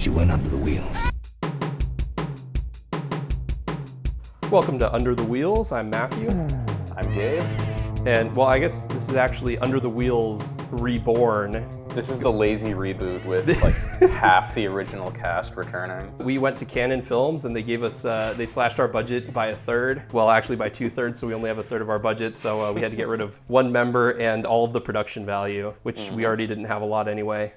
She went under the wheels. Welcome to Under the Wheels. I'm Matthew. I'm Gabe. And, well, I guess this is actually Under the Wheels Reborn. This is the lazy reboot with like half the original cast returning. We went to Canon Films and they gave us, they slashed our budget by a third. Well, actually by 2/3, so we only have a third of our budget. So we had to get rid of one member and all of the production value, which we already didn't have a lot anyway.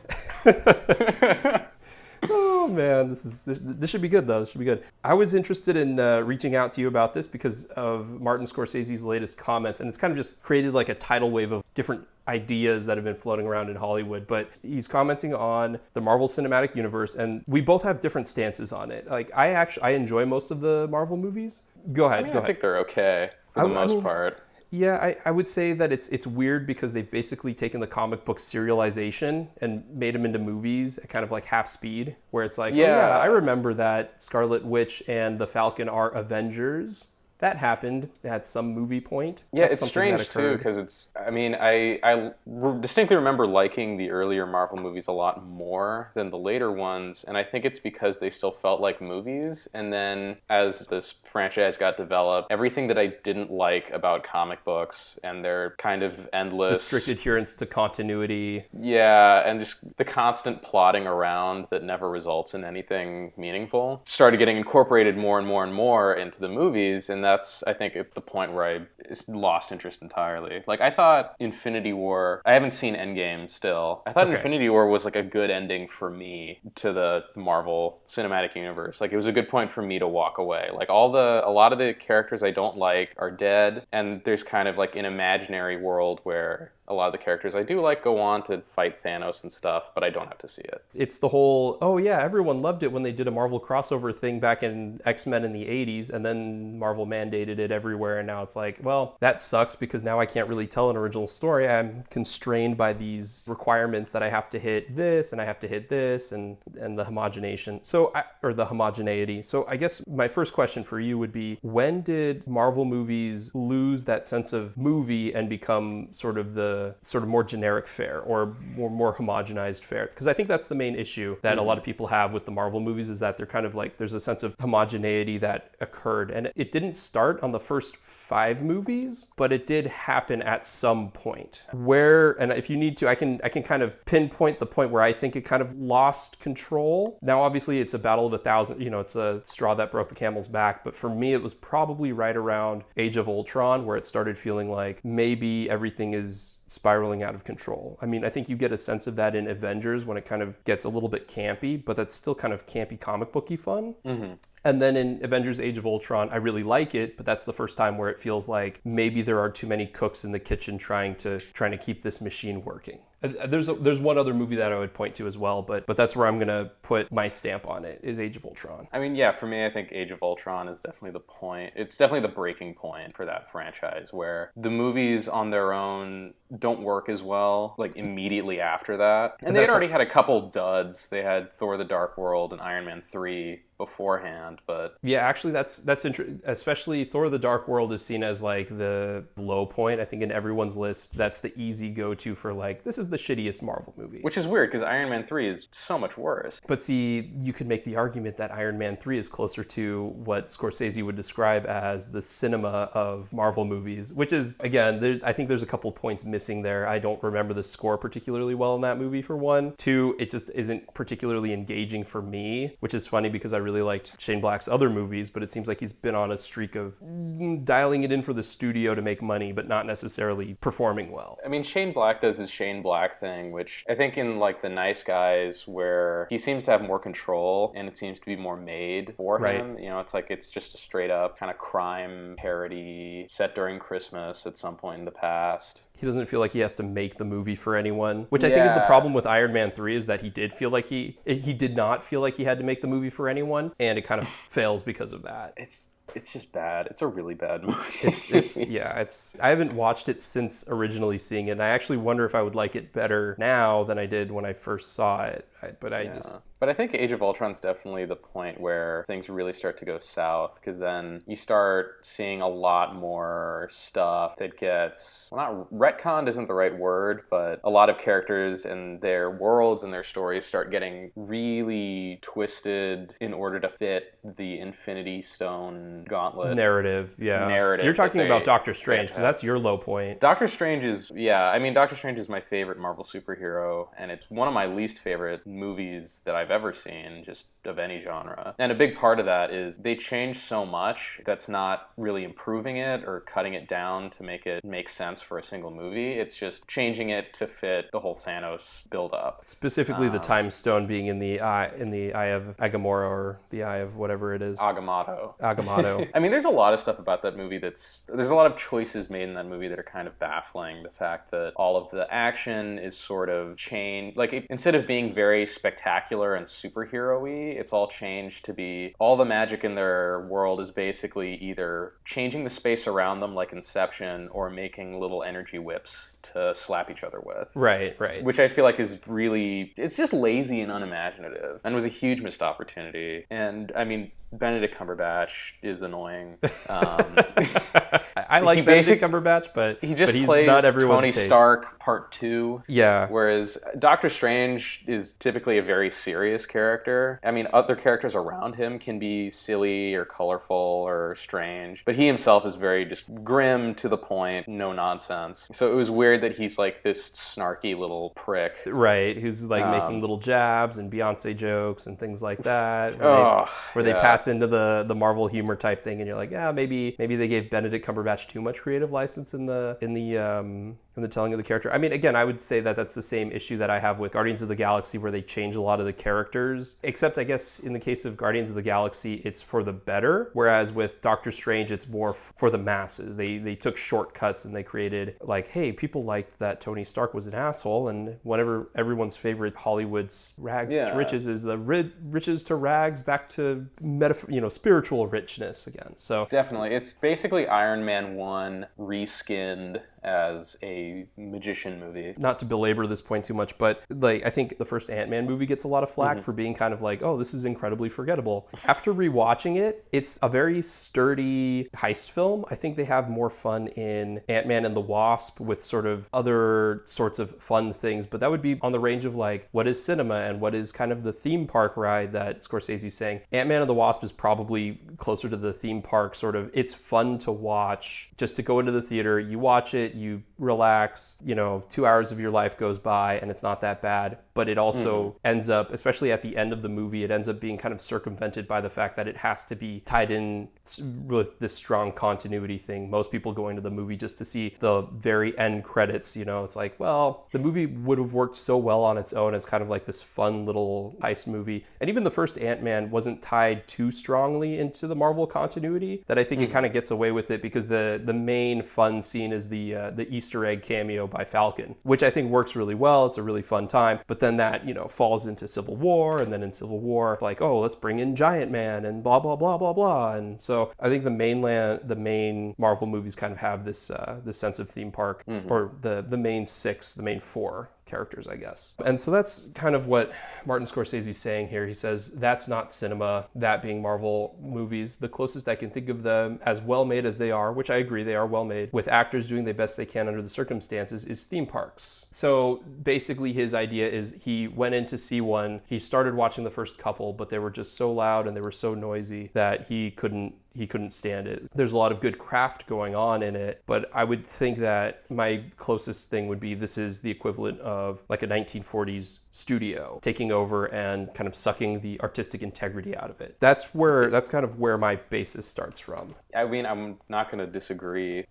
Oh man, this should be good though. This should be good. I was interested in reaching out to you about this because of Martin Scorsese's latest comments, and it's kind of just created like a tidal wave of different ideas that have been floating around in Hollywood. But he's commenting on the Marvel Cinematic Universe, and we both have different stances on it. Like I enjoy most of the Marvel movies. Go ahead. I think they're okay for the most part. Yeah, I would say that it's weird because they've basically taken the comic book serialization and made them into movies at kind of like half speed, where it's like, I remember that Scarlet Witch and the Falcon are Avengers. That happened at some movie point. Yeah, it's strange too, because I distinctly remember liking the earlier Marvel movies a lot more than the later ones, and I think it's because they still felt like movies, and then as this franchise got developed, everything that I didn't like about comic books and their kind of endless... The strict adherence to continuity. Yeah, and just the constant plotting around that never results in anything meaningful started getting incorporated more and more and more into the movies, and that's, I think, at the point where I lost interest entirely. Like, I thought Infinity War... I haven't seen Endgame still. I thought Infinity War was, like, a good ending for me to the Marvel Cinematic Universe. Like, it was a good point for me to walk away. Like, a lot of the characters I don't like are dead, and there's kind of, like, an imaginary world where a lot of the characters I do like go on to fight Thanos and stuff, but I don't have to see it. It's the whole, everyone loved it when they did a Marvel crossover thing back in X-Men in the 80s, and then Marvel mandated it everywhere, and now it's like, well, that sucks because now I can't really tell an original story. I'm constrained by these requirements that I have to hit this, and I have to hit this, and the homogenation. Or the homogeneity. So I guess my first question for you would be, when did Marvel movies lose that sense of movie and become sort of more generic fare or more homogenized fare? Because I think that's the main issue that a lot of people have with the Marvel movies, is that they're kind of like, there's a sense of homogeneity that occurred. And it didn't start on the first 5 movies, but it did happen at some point where, and if you need to, I can kind of pinpoint the point where I think it kind of lost control. Now, obviously it's a battle of 1,000, it's a straw that broke the camel's back. But for me, it was probably right around Age of Ultron, where it started feeling like maybe everything is spiraling out of control. I mean, I think you get a sense of that in Avengers when it kind of gets a little bit campy, but that's still kind of campy comic booky fun. Mm-hmm. And then in Avengers Age of Ultron, I really like it, but that's the first time where it feels like maybe there are too many cooks in the kitchen trying to keep this machine working. There's one other movie that I would point to as well, but that's where I'm going to put my stamp on it, is Age of Ultron. I mean, yeah, for me, I think Age of Ultron is definitely the point. It's definitely the breaking point for that franchise, where the movies on their own don't work as well, like, immediately after that. And they had already had a couple duds. They had Thor: The Dark World and Iron Man 3 beforehand, but... Yeah, actually, that's interesting. Especially Thor: The Dark World is seen as, like, the low point. I think in everyone's list, that's the easy go-to for, like, this is the shittiest Marvel movie. Which is weird, because Iron Man 3 is so much worse. But see, you could make the argument that Iron Man 3 is closer to what Scorsese would describe as the cinema of Marvel movies, which is, again, I think there's a couple points missing there. I don't remember the score particularly well in that movie, for one. 2, it just isn't particularly engaging for me, which is funny because I really liked Shane Black's other movies, but it seems like he's been on a streak of dialing it in for the studio to make money, but not necessarily performing well. I mean, Shane Black does his Shane Black thing, which I think in, like, The Nice Guys, where he seems to have more control and it seems to be more made for him. Right. It's like, it's just a straight up kind of crime parody set during Christmas at some point in the past. He doesn't feel like he has to make the movie for anyone, which I think is the problem with Iron Man 3, is that he did feel like he did not feel like he had to make the movie for anyone, and it kind of fails because of that. It's just bad. It's a really bad movie. I haven't watched it since originally seeing it, and I actually wonder if I would like it better now than I did when I first saw it. but I just... But I think Age of Ultron is definitely the point where things really start to go south, because then you start seeing a lot more stuff that gets, well, not retconned isn't the right word, but a lot of characters and their worlds and their stories start getting really twisted in order to fit the Infinity Stone gauntlet narrative. You're talking about Doctor Strange, because that's your low point. Doctor Strange is, Doctor Strange is my favorite Marvel superhero, and it's one of my least favorite movies that I've ever seen, just of any genre. And a big part of that is they changed so much that's not really improving it or cutting it down to make it make sense for a single movie. It's just changing it to fit the whole Thanos build-up. Specifically, the Time Stone being in the eye of Agamora, or the eye of whatever it is. Agamotto. I mean, there's a lot of stuff about that movie there's a lot of choices made in that movie that are kind of baffling. The fact that all of the action is sort of changed, like instead of being very spectacular and superhero-y, it's all changed to be, all the magic in their world is basically either changing the space around them like Inception, or making little energy whips to slap each other with. Right. Which I feel like is really, it's just lazy and unimaginative, and was a huge missed opportunity. And I mean, Benedict Cumberbatch is annoying. I like Benedict Cumberbatch, but he just but he's plays not everyone's Tony taste. Stark Part 2. Yeah. Whereas Doctor Strange is typically a very serious character. I mean, other characters around him can be silly or colorful or strange, but he himself is very just grim, to the point, no nonsense. So it was weird that he's like this snarky little prick. Right, who's like making little jabs and Beyonce jokes and things like that. Where they pass into the Marvel humor type thing, and you're like, maybe they gave Benedict Cumberbatch too much creative license in the telling of the character. I mean, again, I would say that that's the same issue that I have with Guardians of the Galaxy, where they change a lot of the characters, except I guess in the case of Guardians of the Galaxy, it's for the better, whereas with Doctor Strange, it's more for the masses. They took shortcuts and they created like, hey, people liked that Tony Stark was an asshole, and whenever everyone's favorite Hollywood's rags to riches is the riches to rags back to spiritual richness again. So definitely, it's basically Iron Man 1 reskinned as a magician movie. Not to belabor this point too much, but like I think the first Ant-Man movie gets a lot of flack for being kind of like, oh, this is incredibly forgettable. After rewatching it, it's a very sturdy heist film. I think they have more fun in Ant-Man and the Wasp with sort of other sorts of fun things, but that would be on the range of like, what is cinema and what is kind of the theme park ride that Scorsese's saying. Ant-Man and the Wasp is probably closer to the theme park sort of, it's fun to watch, just to go into the theater, you watch it, you relax, 2 hours of your life goes by and it's not that bad. But it also ends up, especially at the end of the movie, it ends up being kind of circumvented by the fact that it has to be tied in with this strong continuity thing. Most people go into the movie just to see the very end credits. It's like, well, the movie would have worked so well on its own as kind of like this fun little heist movie. And even the first Ant-Man wasn't tied too strongly into the Marvel continuity, that I think it kind of gets away with it, because the main fun scene is the Easter egg cameo by Falcon, which I think works really well. It's a really fun time. But then that, falls into Civil War, and then in Civil War, like, oh, let's bring in Giant Man and blah, blah, blah, blah, blah. And so I think the main Marvel movies kind of have this sense of theme park, or the main four characters, I guess. And so that's kind of what Martin Scorsese's saying here. He says, that's not cinema, that being Marvel movies. The closest I can think of them, as well made as they are, which I agree, they are well made, with actors doing the best they can under the circumstances, is theme parks. So basically his idea is he went in to see one, he started watching the first couple, but they were just so loud and they were so noisy that he couldn't stand it. There's a lot of good craft going on in it, but I would think that my closest thing would be, this is the equivalent of like a 1940s studio taking over and kind of sucking the artistic integrity out of it. That's kind of where my basis starts from. I mean, I'm not going to disagree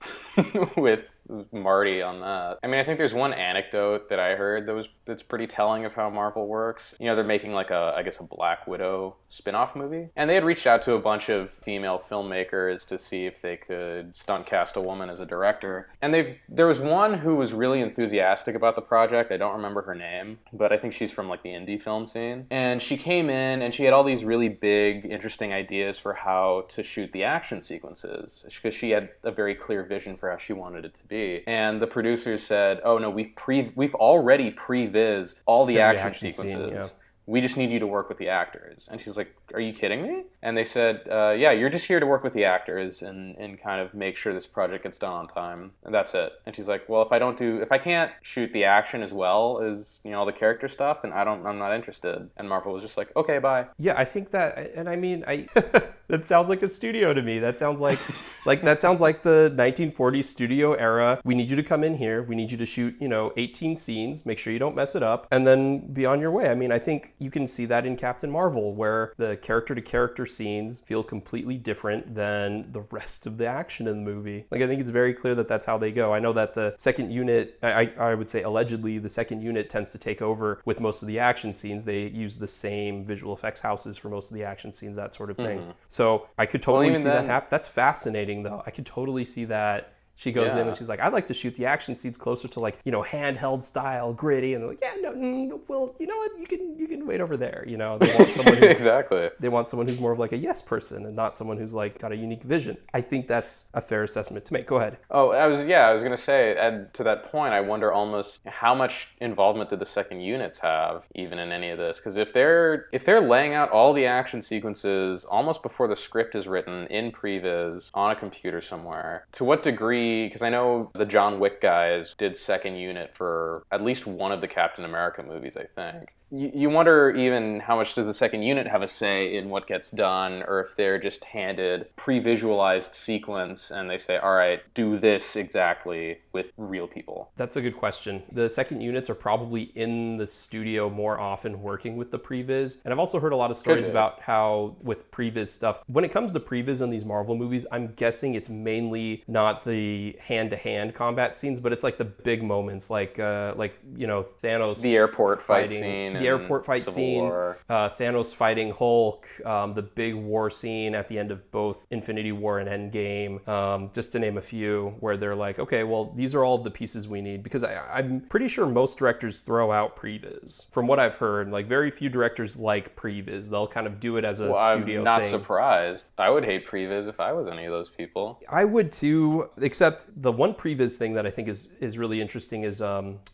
with Marty on that. I mean, I think there's one anecdote that I heard that's pretty telling of how Marvel works. They're making like a Black Widow spin-off movie, and they had reached out to a bunch of female filmmakers to see if they could stunt cast a woman as a director. And there was one who was really enthusiastic about the project. I don't remember her name, but I think she's from like the indie film scene. And she came in and she had all these really big, interesting ideas for how to shoot the action sequences, because she had a very clear vision for how she wanted it to be. And the producers said, oh no, we've already pre-vised all the action sequences. we just need you to work with the actors. And she's like, are you kidding me? And they said, yeah, you're just here to work with the actors and kind of make sure this project gets done on time. And that's it. And she's like, well, if I can't shoot the action as well as, all the character stuff, then I'm not interested. And Marvel was just like, okay, bye. Yeah, I think that, and I mean, that sounds like a studio to me. That sounds like the 1940s studio era. We need you to come in here. We need you to shoot, 18 scenes. Make sure you don't mess it up, and then be on your way. I mean, I think you can see that in Captain Marvel, where the character-to-character scenes feel completely different than the rest of the action in the movie. Like, I think it's very clear that that's how they go. I know that the second unit, I would say allegedly, the second unit tends to take over with most of the action scenes. They use the same visual effects houses for most of the action scenes, that sort of thing. Mm-hmm. So I could totally see that happen. That's fascinating, though. I could totally see that. She goes in and she's like, I'd like to shoot the action scenes closer to handheld style, gritty. And they're like, yeah, no, well, you know what? You can wait over there. They want someone who's, exactly. They want someone who's more of like a yes person and not someone who's got a unique vision. I think that's a fair assessment to make. Go ahead. Oh, I was going to say, and to that point, I wonder almost how much involvement did the second units have even in any of this? Because if they're laying out all the action sequences almost before the script is written in previs on a computer somewhere, to what degree? Because I know the John Wick guys did second unit for at least one of the Captain America movies, I think. You wonder even how much does the second unit have a say in what gets done, or if they're just handed pre-visualized sequence and they say, all right, do this exactly with real people. That's a good question. The second units are probably in the studio more often working with the previs. And I've also heard a lot of stories about how with previs stuff, when it comes to previs in these Marvel movies, I'm guessing it's mainly not the hand-to-hand combat scenes, but it's like the big moments, like Thanos. The airport fight scene. The airport fight scene, Thanos fighting Hulk, the big war scene at the end of both Infinity War and Endgame, just to name a few, where they're like, okay, well, these are all of the pieces we need. Because I'm pretty sure most directors throw out previs. From what I've heard, very few directors like previs. They'll kind of do it as a studio thing. I'm not surprised. I would hate previs if I was any of those people. I would too, except the one previs thing that I think is really interesting is,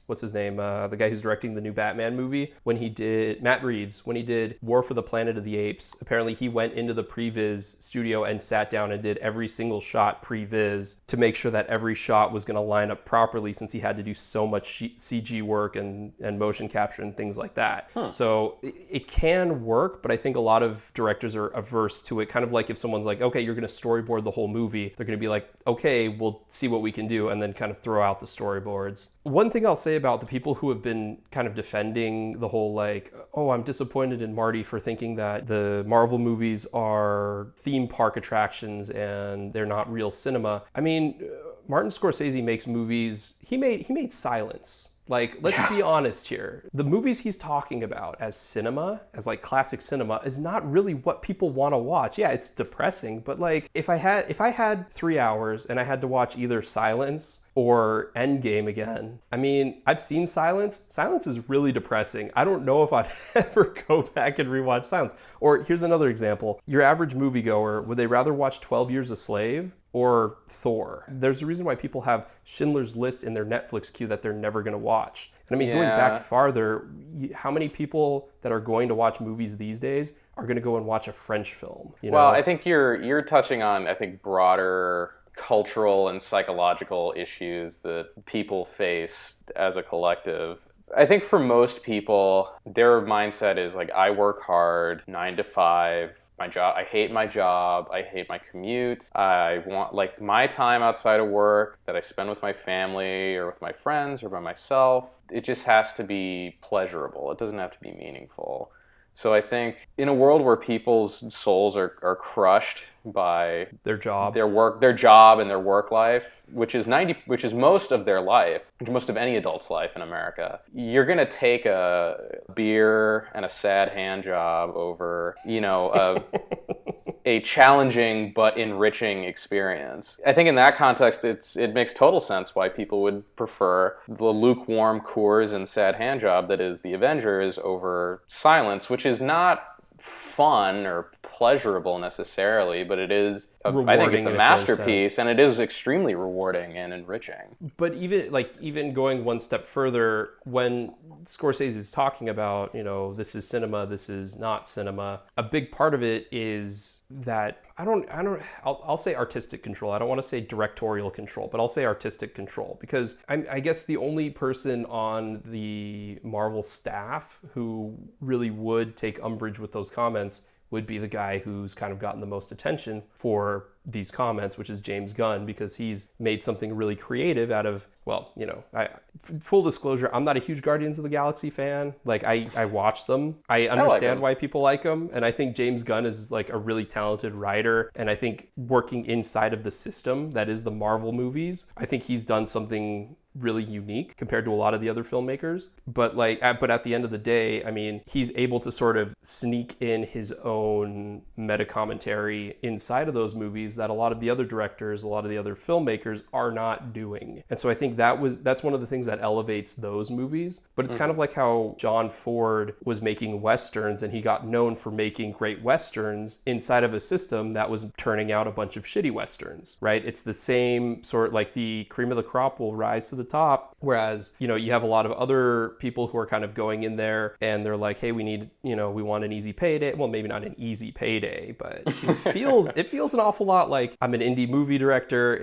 what's his name? The guy who's directing the new Batman movie. Matt Reeves, when he did War for the Planet of the Apes, apparently he went into the previs studio and sat down and did every single shot previs to make sure that every shot was going to line up properly, since he had to do so much CG work and motion capture and things like that. So it can work, but I think a lot of directors are averse to it. Kind of like if someone's like, okay, you're going to storyboard the whole movie, they're going to be like, okay, we'll see what we can do, and then kind of throw out the storyboards. One thing I'll say about the people who have been kind of defending the whole I'm disappointed in Marty for thinking that the Marvel movies are theme park attractions and they're not real cinema. I mean, Martin Scorsese makes movies. He made Silence. Let's be honest here. The movies he's talking about as cinema, as classic cinema, is not really what people want to watch. Yeah, it's depressing, but if I had 3 hours and I had to watch either Silence or Endgame again, I mean, I've seen Silence. Silence is really depressing. I don't know if I'd ever go back and rewatch Silence. Or here's another example. Your average moviegoer, would they rather watch 12 Years a Slave or Thor? There's a reason why people have Schindler's List in their Netflix queue that they're never going to watch. And I mean, going back farther, how many people that are going to watch movies these days are going to go and watch a French film? Well, I think you're touching on, broader cultural and psychological issues that people face as a collective. I think for most people, their mindset is I work hard, 9 to 5, my job. I hate my job. I hate my commute. I want my time outside of work that I spend with my family or with my friends or by myself. It just has to be pleasurable. It doesn't have to be meaningful. So I think in a world where people's souls are crushed by their job, their job and their work life, which is most of their life, most of any adult's life in America, you're gonna take a beer and a sad hand job over, a challenging but enriching experience. I think in that context, it makes total sense why people would prefer the lukewarm Coors and sad hand job that is the Avengers over Silence, which is not fun or pleasurable necessarily, but it is, I think Rewarding it's a in its own masterpiece, sense. and it is extremely rewarding and enriching. But even going one step further, when Scorsese is talking about, this is cinema, this is not cinema, a big part of it is that I'll say artistic control. I don't want to say directorial control, but I'll say artistic control, because I guess the only person on the Marvel staff who really would take umbrage with those comments would be the guy who's kind of gotten the most attention for these comments, which is James Gunn, because he's made something really creative out of, full disclosure, I'm not a huge Guardians of the Galaxy fan. Like, I watch them. I understand why people like them. And I think James Gunn is like a really talented writer. And I think working inside of the system that is the Marvel movies, I think he's done something really unique compared to a lot of the other filmmakers. But at the end of the day, I mean, he's able to sort of sneak in his own meta commentary inside of those movies that a lot of the other directors, a lot of the other filmmakers are not doing. And so I think that's one of the things that elevates those movies. But it's kind of like how John Ford was making Westerns, and he got known for making great Westerns inside of a system that was turning out a bunch of shitty Westerns, right? It's the same sort, like the cream of the crop will rise to the top, whereas you have a lot of other people who are kind of going in there and they're like, hey, we want an easy payday. Well, maybe not an easy payday, but it feels an awful lot like I'm an indie movie director.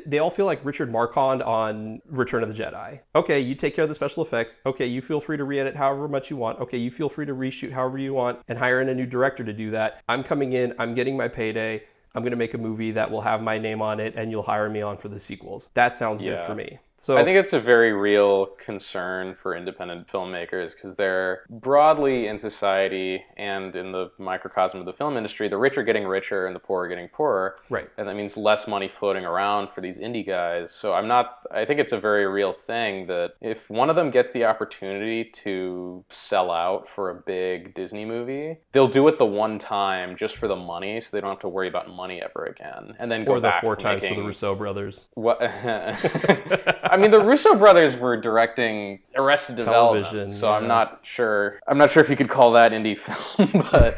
They all feel like Richard Marquand on Return of the Jedi. Okay, you take care of the special effects. Okay, you feel free to re-edit however much you want. Okay, you feel free to reshoot however you want and hire in a new director to do that. I'm coming in, I'm getting my payday. I'm going to make a movie that will have my name on it and you'll hire me on for the sequels. That sounds good for me. So I think it's a very real concern for independent filmmakers, because they're broadly in society and in the microcosm of the film industry, the rich are getting richer and the poor are getting poorer. Right. And that means less money floating around for these indie guys. So I think it's a very real thing that if one of them gets the opportunity to sell out for a big Disney movie, they'll do it the one time just for the money, so they don't have to worry about money ever again. And then go back to or the 4 times making... for the Russo brothers. What? I mean, the Russo brothers were directing Arrested Development, Television, so yeah. I'm not sure if you could call that indie film, but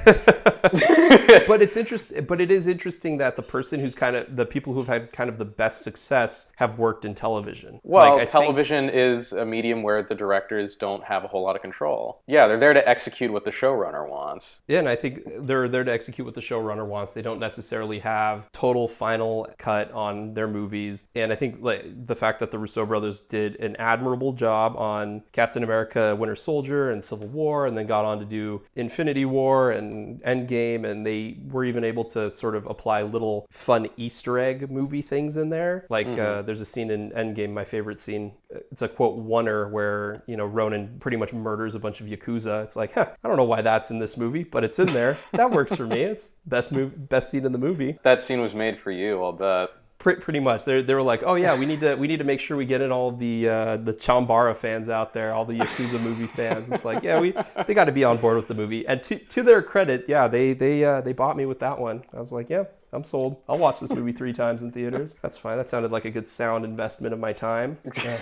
But it's interesting. But it is interesting that the person who's the people who've had kind of the best success have worked in television. Well, television is a medium where the directors don't have a whole lot of control. Yeah, they're there to execute what the showrunner wants. Yeah, and I think they're there to execute what the showrunner wants. They don't necessarily have total final cut on their movies. And I think the fact that the Russo brothers did an admirable job on Captain America, Winter Soldier, and Civil War, and then got on to do Infinity War and Endgame, and they were even able to sort of apply little fun Easter egg movie things in there. Like there's a scene in Endgame, my favorite scene. It's a quote oneer where Ronan pretty much murders a bunch of Yakuza. It's like, I don't know why that's in this movie, but it's in there. That works for me. It's best scene in the movie. That scene was made for you, I'll bet. Pretty much. They were like, oh yeah, we need to make sure we get in all of the Chambara fans out there, all the Yakuza movie fans. It's like, yeah, they got to be on board with the movie. And to their credit, yeah, they bought me with that one. I was like, yeah, I'm sold. I'll watch this movie 3 times in theaters. That's fine. That sounded like a good sound investment of my time. Yeah.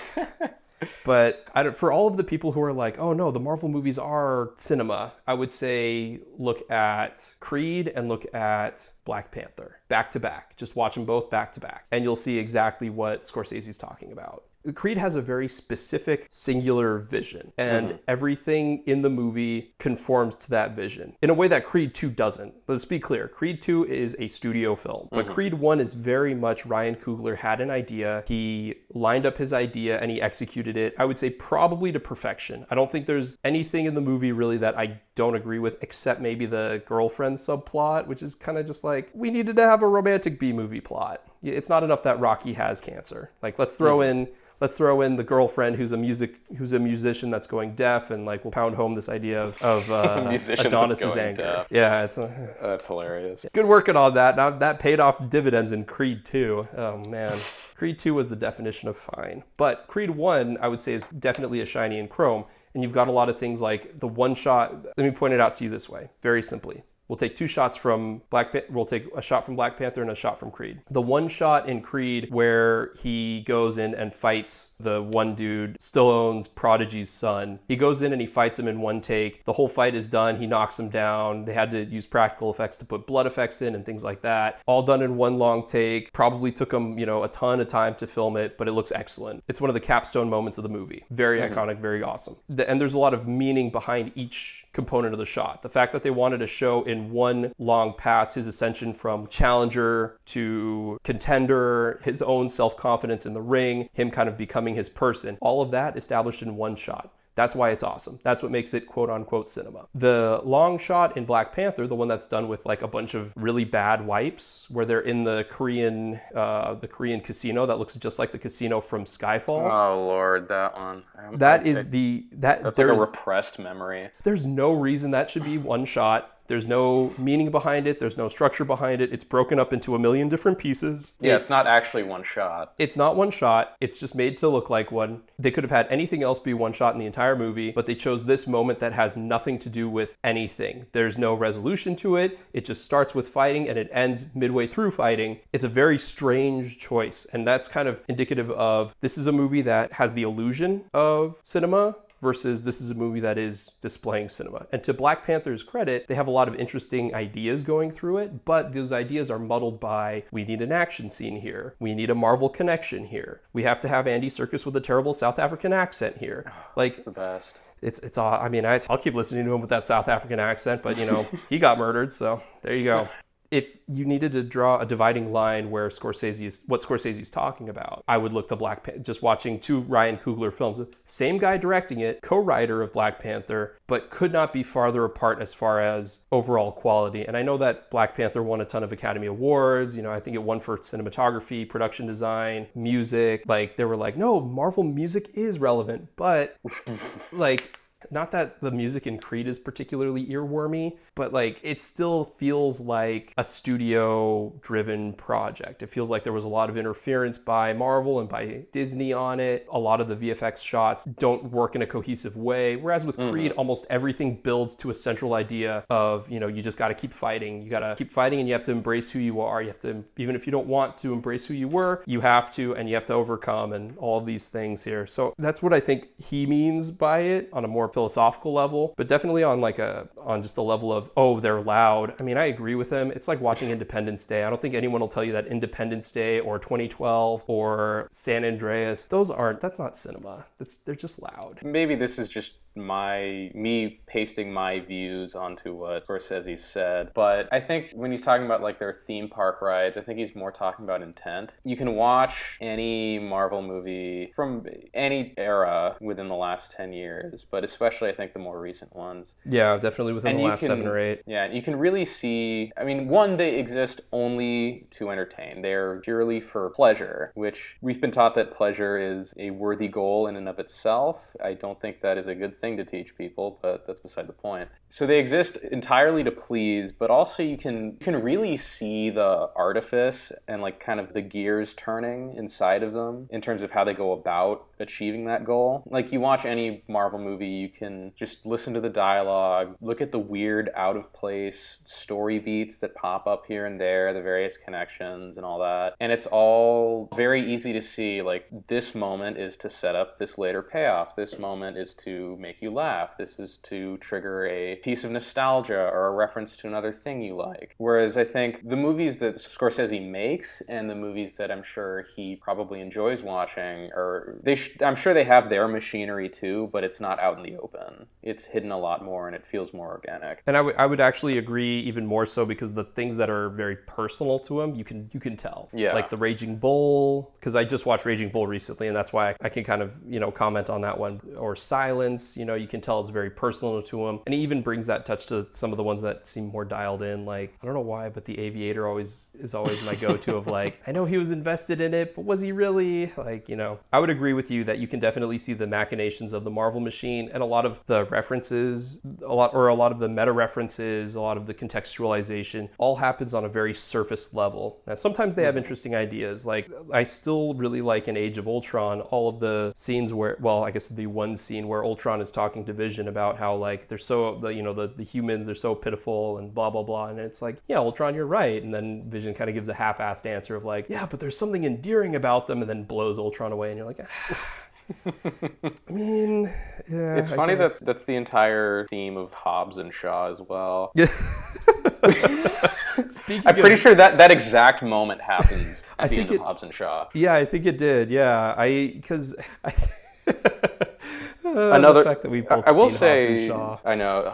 But for all of the people who are like, oh no, the Marvel movies are cinema, I would say look at Creed and look at Black Panther back to back. Just watch them both back to back, and you'll see exactly what Scorsese's talking about. Creed has a very specific, singular vision, and everything in the movie conforms to that vision in a way that Creed 2 doesn't. Let's be clear. Creed 2 is a studio film, but Creed 1 is very much Ryan Coogler had an idea. He lined up his idea and he executed it, I would say probably to perfection. I don't think there's anything in the movie really that I don't agree with, except maybe the girlfriend subplot, which is kind of just like, we needed to have a romantic B-movie plot. It's not enough that Rocky has cancer. Like, let's throw in the girlfriend who's a musician that's going deaf, and like we'll pound home this idea of Adonis's anger. Deaf. Yeah, that's hilarious. Good working on that. Now that paid off dividends in Creed 2. Oh man. Creed 2 was the definition of fine. But Creed 1, I would say, is definitely a shiny and chrome. And you've got a lot of things like the one shot. Let me point it out to you this way, very simply. we'll take two shots from we'll take a shot from Black Panther and a shot from Creed. The one shot in Creed where he goes in and fights the one dude, Stallone's prodigy's son. He goes in and he fights him in one take. The whole fight is done. He knocks him down. They had to use practical effects to put blood effects in and things like that. All done in one long take. Probably took them, a ton of time to film it, but it looks excellent. It's one of the capstone moments of the movie. Very iconic, very awesome. And there's a lot of meaning behind each component of the shot. The fact that they wanted to show in one long pass his ascension from challenger to contender, his own self-confidence in the ring, him kind of becoming his person. All of that established in one shot. That's why it's awesome. That's what makes it quote unquote cinema. The long shot in Black Panther, the one that's done with like a bunch of really bad wipes, where they're in the Korean casino that looks just like the casino from Skyfall. Oh Lord, that one. That's like a repressed memory. There's no reason that should be one shot. There's no meaning behind it. There's no structure behind it. It's broken up into a million different pieces. Yeah, it's not actually one shot. It's not one shot. It's just made to look like one. They could have had anything else be one shot in the entire movie, but they chose this moment that has nothing to do with anything. There's no resolution to it. It just starts with fighting and it ends midway through fighting. It's a very strange choice, and that's kind of indicative of this is a movie that has the illusion of cinema, versus this is a movie that is displaying cinema. And to Black Panther's credit, they have a lot of interesting ideas going through it, but those ideas are muddled by, we need an action scene here. We need a Marvel connection here. We have to have Andy Serkis with a terrible South African accent here. Like, it's the best. It's I'll keep listening to him with that South African accent, but he got murdered, so there you go. If you needed to draw a dividing line where what Scorsese's talking about, I would look to Black Panther. Just watching two Ryan Coogler films, same guy directing it, co-writer of Black Panther, but could not be farther apart as far as overall quality. And I know that Black Panther won a ton of Academy Awards. I think it won for cinematography, production design, music. Like, they were like, no, Marvel music is relevant, but like, not that the music in Creed is particularly earwormy, but like it still feels like a studio-driven project. It feels like there was a lot of interference by Marvel and by Disney on it. A lot of the VFX shots don't work in a cohesive way. Whereas with Creed, almost everything builds to a central idea of, you just got to keep fighting. You got to keep fighting and you have to embrace who you are. You have to, even if you don't want to embrace who you were, you have to, and you have to overcome and all of these things here. So that's what I think he means by it on a more philosophical level, but definitely on just a level of, oh, they're loud. I mean, I agree with him. It's like watching Independence Day. I don't think anyone will tell you that Independence Day or 2012 or San Andreas, that's not cinema. They're just loud. Maybe this is just me pasting my views onto what Scorsese said, but I think when he's talking about like their theme park rides, I think he's more talking about intent. You can watch any Marvel movie from any era within the last 10 years, but especially I think the more recent ones. Yeah, definitely within the last 7 or 8. Yeah, you can really see, one, they exist only to entertain. They're purely for pleasure, which we've been taught that pleasure is a worthy goal in and of itself. I don't think that is a good thing to teach people, but that's beside the point. So they exist entirely to please, but also you can really see the artifice and like kind of the gears turning inside of them in terms of how they go about achieving that goal. Like, you watch any Marvel movie, you can just listen to the dialogue, look at the weird out of place story beats that pop up here and there, the various connections and all that. And it's all very easy to see, like, this moment is to set up this later payoff. This moment is to make you laugh. This is to trigger a piece of nostalgia or a reference to another thing you like. Whereas I think the movies that Scorsese makes and the movies that I'm sure he probably enjoys watching I'm sure they have their machinery too, but it's not out in the open. It's hidden a lot more and it feels more organic. And I would actually agree even more so, because the things that are very personal to him, you can tell. Yeah. Like the Raging Bull, because I just watched Raging Bull recently, and that's why I can kind of, comment on that one. Or Silence, you can tell it's very personal to him. And he even brings that touch to some of the ones that seem more dialed in. Like, I don't know why, but The Aviator is always my go-to of like, I know he was invested in it, but was he really? Like, I would agree with you that you can definitely see the machinations of the Marvel machine, and a lot of the references, a lot of the meta references, a lot of the contextualization all happens on a very surface level. Now, sometimes they have interesting ideas. Like, I still really like in Age of Ultron, all of the scenes where, well, I guess the one scene where Ultron is talking to Vision about how like they're so the humans, they're so pitiful and blah blah blah, and it's like, yeah, Ultron, you're right. And then Vision kind of gives a half-assed answer of like, yeah, but there's something endearing about them, and then blows Ultron away, and you're like, I mean, yeah. It's funny that that's the entire theme of Hobbs and Shaw as well. I'm pretty sure that exact moment happens at the end of Hobbs and Shaw. Yeah, I think it did. Yeah, Another the fact that we've both I will seen say, Hobbs and Shaw. I know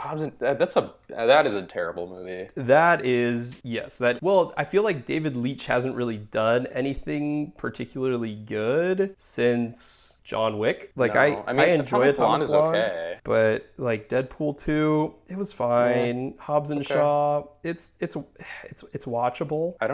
that is a terrible movie. That is, yes. Well, I feel like David Leitch hasn't really done anything particularly good since John Wick. Like, No. I enjoy Atomic is Blonde, okay. but like Deadpool 2, it was fine. Hobbs and Shaw, it's watchable. I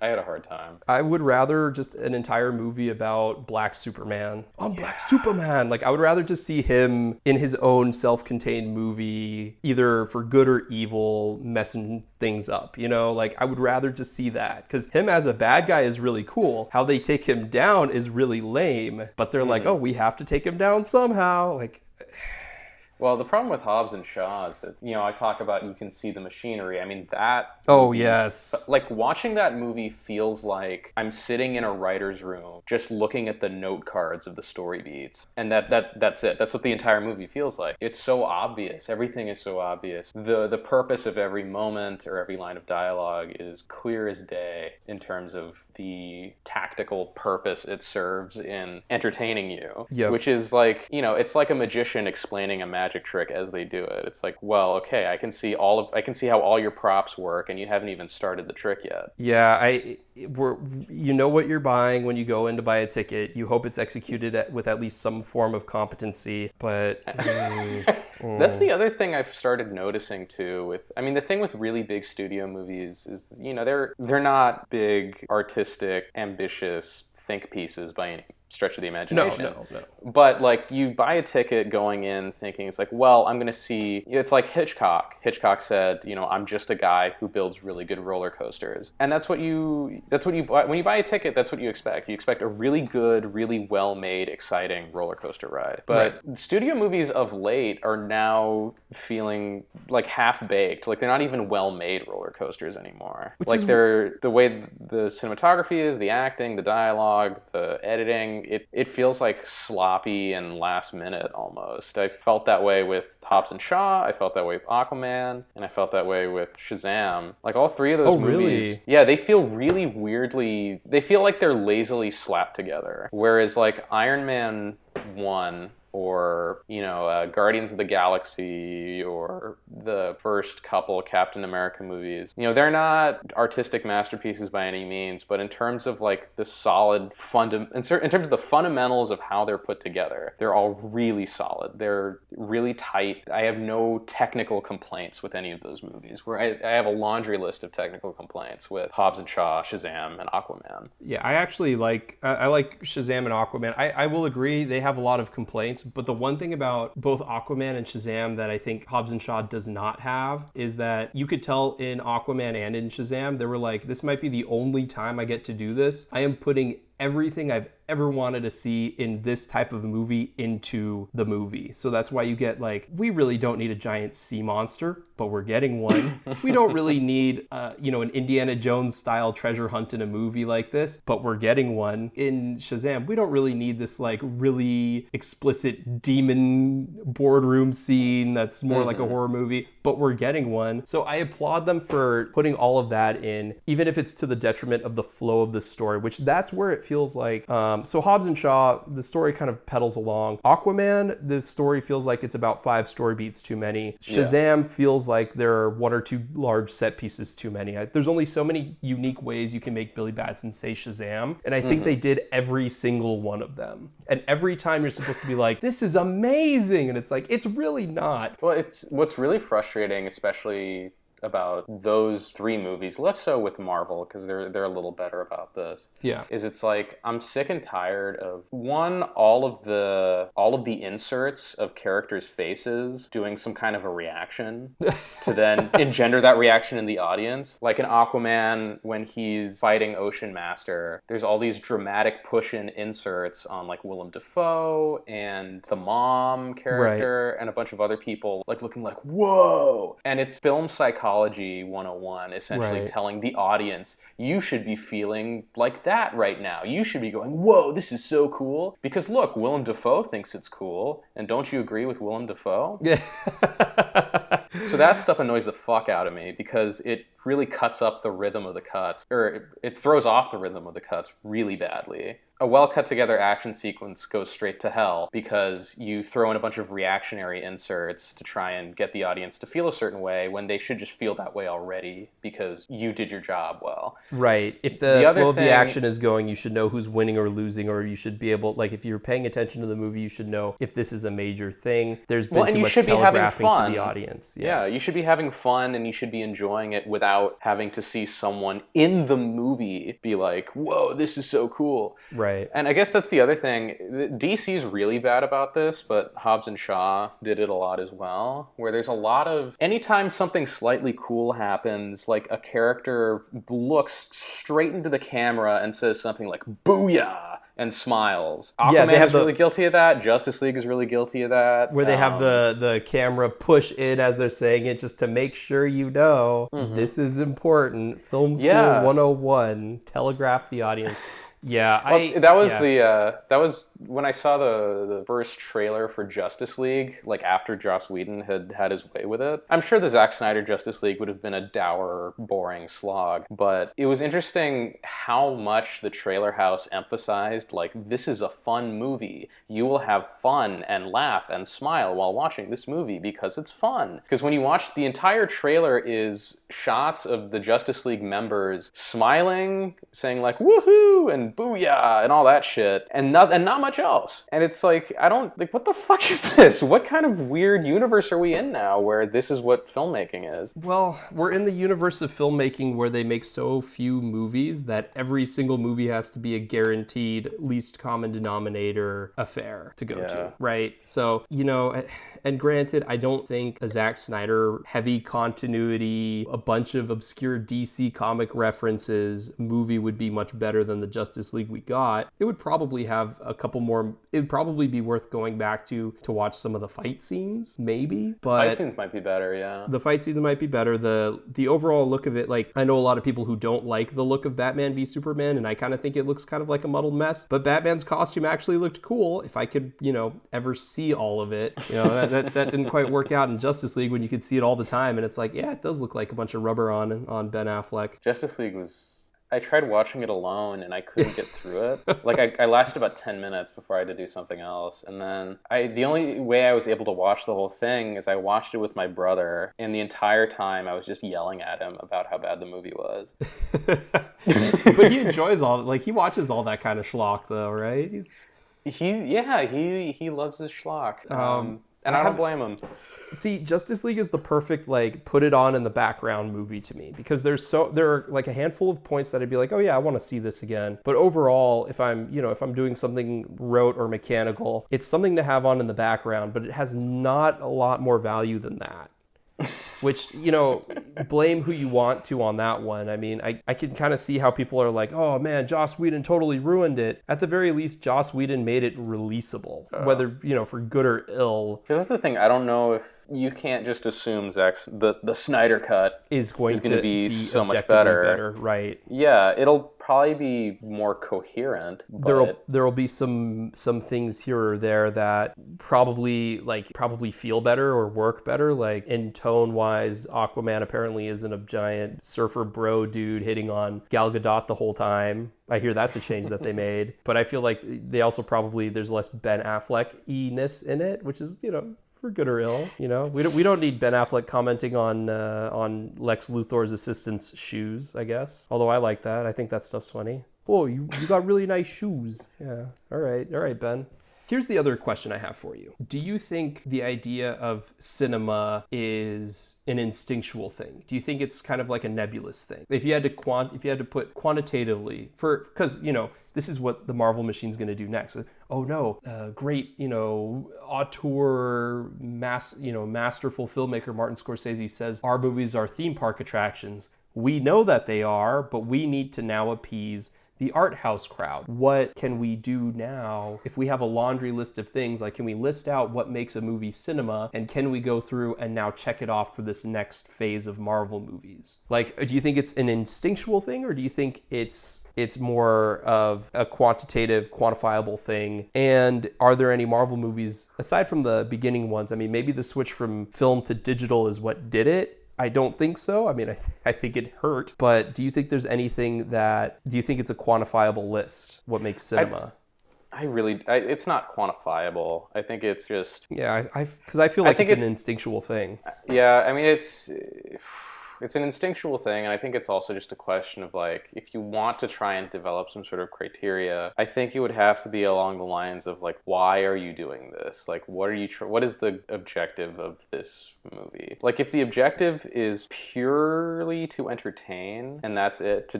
had a hard time. I would rather just an entire movie about Black Superman. Black Superman. Like, I would rather just see him in his own self-contained movie, either for good or evil, messing things up, Like, I would rather just see that, because him as a bad guy is really cool. How they take him down is really lame, but they're like, oh, we have to take him down somehow. Like, well, the problem with Hobbs and Shaw is that, I talk about you can see the machinery. I mean, that... Oh, yes. Like, watching that movie feels like I'm sitting in a writer's room just looking at the note cards of the story beats. And that's it. That's what the entire movie feels like. It's so obvious. Everything is so obvious. The purpose of every moment or every line of dialogue is clear as day in terms of the tactical purpose it serves in entertaining you. Yep. Which is like, it's like a magician explaining a magic trick as they do it. It's like, well, okay, I can see how all your props work, and you haven't even started the trick yet. Yeah, you know what you're buying when you go in to buy a ticket. You hope it's executed with at least some form of competency, but that's the other thing I've started noticing too. The thing with really big studio movies is, they're not big, artistic, ambitious think pieces by any stretch of the imagination. No. But like, you buy a ticket going in thinking it's like, well, I'm going to see, it's like Hitchcock. Hitchcock said, I'm just a guy who builds really good roller coasters. And that's what you buy. When you buy a ticket, that's what you expect. You expect a really good, really well-made, exciting roller coaster ride. But studio movies of late are now feeling like half-baked. Like, they're not even well-made roller coasters anymore. They're, the way the cinematography is, the acting, the dialogue, the editing, it feels like sloppy and last minute almost. I felt that way with Hobbs and Shaw, I felt that way with Aquaman, and I felt that way with Shazam. Like, all three of those movies, really? Yeah, they feel really weirdly, they feel like they're lazily slapped together. Whereas like Iron Man 1 or Guardians of the Galaxy or the first couple Captain America movies, they're not artistic masterpieces by any means, but in terms of like the solid in terms of the fundamentals of how they're put together, they're all really solid. They're really tight. I have no technical complaints with any of those movies, where I have a laundry list of technical complaints with Hobbs and Shaw, Shazam, and Aquaman. Yeah, I actually like Shazam and Aquaman. I will agree, they have a lot of complaints, but the one thing about both Aquaman and Shazam that I think Hobbs and Shaw does not have is that you could tell in Aquaman and in Shazam, they were like, this might be the only time I get to do this. I am putting everything I've ever wanted to see in this type of movie into the movie. So that's why you get like, we really don't need a giant sea monster, but we're getting one. We don't really need, an Indiana Jones style treasure hunt in a movie like this, but we're getting one. In Shazam, we don't really need this like really explicit demon boardroom scene that's more like a horror movie, but we're getting one. So I applaud them for putting all of that in, even if it's to the detriment of the flow of the story, which that's where it feels like, so Hobbs and Shaw, the story kind of pedals along. Aquaman, the story feels like it's about 5 story beats too many. Shazam feels like there are 1 or 2 large set pieces too many. There's only so many unique ways you can make Billy Batson say Shazam, and I think they did every single one of them. And every time you're supposed to be like, this is amazing, and it's like, it's really not. Well, it's what's really frustrating, especially about those three movies, less so with Marvel because they're a little better about this. Yeah. Is it's like I'm sick and tired of one, all of the inserts of characters' faces doing some kind of a reaction to then engender that reaction in the audience. Like in Aquaman, when he's fighting Ocean Master, there's all these dramatic push-in inserts on like Willem Dafoe and the mom character and a bunch of other people like looking like, whoa! And it's film psychology 101, essentially telling the audience, you should be feeling like that right now. You should be going, whoa, this is so cool. Because look, Willem Dafoe thinks it's cool. And don't you agree with Willem Dafoe? Yeah. So that stuff annoys the fuck out of me because it really cuts up the rhythm of the cuts, or it throws off the rhythm of the cuts really badly. A well cut together action sequence goes straight to hell because you throw in a bunch of reactionary inserts to try and get the audience to feel a certain way when they should just feel that way already because you did your job well. Right. If the flow of the action is going, you should know who's winning or losing, or you should be able, like if you're paying attention to the movie, you should know if this is a major thing. There's been too much telegraphing to the audience. Yeah, you should be having fun and you should be enjoying it without having to see someone in the movie be like, whoa, this is so cool. Right. And I guess that's the other thing. DC's really bad about this, but Hobbs and Shaw did it a lot as well, where there's a lot of, anytime something slightly cool happens, like a character looks straight into the camera and says something like, booyah! And smiles. Aquaman is really guilty of that. Justice League is really guilty of that. Where they have the camera push in as they're saying it just to make sure you know this is important. Film School 101. Telegraph the audience. Yeah, that was when I saw the first trailer for Justice League, like after Joss Whedon had his way with it. I'm sure the Zack Snyder Justice League would have been a dour, boring slog, but it was interesting how much the trailer house emphasized, like, this is a fun movie. You will have fun and laugh and smile while watching this movie because it's fun. Because when you watch, the entire trailer is shots of the Justice League members smiling, saying like, woohoo, and booyah and all that shit, and not much else. And it's like, I don't, like, what the fuck is this? What kind of weird universe are we in now where this is what filmmaking is? Well, we're in the universe of filmmaking where they make so few movies that every single movie has to be a guaranteed least common denominator affair to go to, right? So, you know, and granted, I don't think a Zack Snyder heavy continuity, a bunch of obscure DC comic references movie would be much better than the Justice League we got. It would probably have a couple more, it would probably be worth going back to watch some of the fight scenes, maybe. But fight scenes might be better, yeah. The fight scenes might be better. The overall look of it, like, I know a lot of people who don't like the look of Batman v Superman, and I kind of think it looks kind of like a muddled mess, but Batman's costume actually looked cool if I could, you know, ever see all of it. You know, that didn't quite work out in Justice League when you could see it all the time, and it's like, yeah, it does look like a bunch of rubber on Ben Affleck. Justice League was, I tried watching it alone and I couldn't get through it. Like I lasted about 10 minutes before I had to do something else. And then the only way I was able to watch the whole thing is I watched it with my brother, and the entire time I was just yelling at him about how bad the movie was. But he enjoys he watches all that kind of schlock though, right? He loves his schlock. And I don't blame him. See, Justice League is the perfect, like, put it on in the background movie to me, because there are like a handful of points that I'd be like, oh yeah, I want to see this again. But overall, if I'm doing something rote or mechanical, it's something to have on in the background, but it has not a lot more value than that. Which, you know, blame who you want to on that one. I mean, I can kind of see how people are like, oh man, Joss Whedon totally ruined it. At the very least, Joss Whedon made it releasable, whether, you know, for good or ill. Because that's the thing, I don't know if you can't just assume the Snyder cut is going to be so much better. Right. Yeah, it'll probably be more coherent. There'll be some things here or there that probably feel better or work better. Like in tone wise, Aquaman apparently isn't a giant surfer bro dude hitting on Gal Gadot the whole time. I hear that's a change that they made, but I feel like they also there's less Ben Affleck-iness in it, which is, you know, for good or ill. You know, we don't need Ben Affleck commenting on Lex Luthor's assistant's shoes, I guess. Although I like that. I think that stuff's funny. Oh, you got really nice shoes. Yeah. All right, Ben. Here's the other question I have for you. Do you think the idea of cinema is an instinctual thing? Do you think it's kind of like a nebulous thing? If you had to put quantitatively, because this is what the Marvel machine's going to do next. Oh no, great, auteur, masterful filmmaker Martin Scorsese says our movies are theme park attractions. We know that they are, but we need to now appease the art house crowd. What can we do now? If we have a laundry list of things, like can we list out what makes a movie cinema, and can we go through and now check it off for this next phase of Marvel movies? Like, do you think it's an instinctual thing, or do you think it's more of a quantitative, quantifiable thing? And are there any Marvel movies, aside from the beginning ones, I mean, maybe the switch from film to digital is what did it? I don't think so. I mean, I think it hurt. But do you think there's anything do you think it's a quantifiable list? What makes cinema? It's not quantifiable. I think it's just... Yeah, because I feel like it's an instinctual thing. Yeah, I mean, it's an instinctual thing, and I think it's also just a question of, like, if you want to try and develop some sort of criteria, I think it would have to be along the lines of, like, why are you doing this? Like, what is the objective of this movie? Like, if the objective is purely to entertain, and that's it, to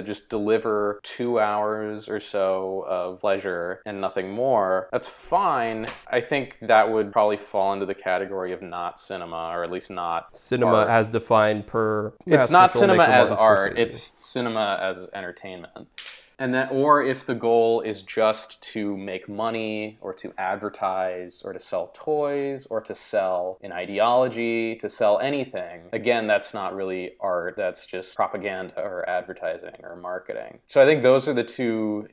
just deliver 2 hours or so of pleasure and nothing more, that's fine. I think that would probably fall into the category of not cinema, or at least not cinema art. as defined per... It's not cinema as Martin art, Scorsese. it's cinema as entertainment. And that, or if the goal is just to make money, or to advertise, or to sell toys, or to sell an ideology, to sell anything, again, that's not really art, that's just propaganda or advertising or marketing. So I think those are the two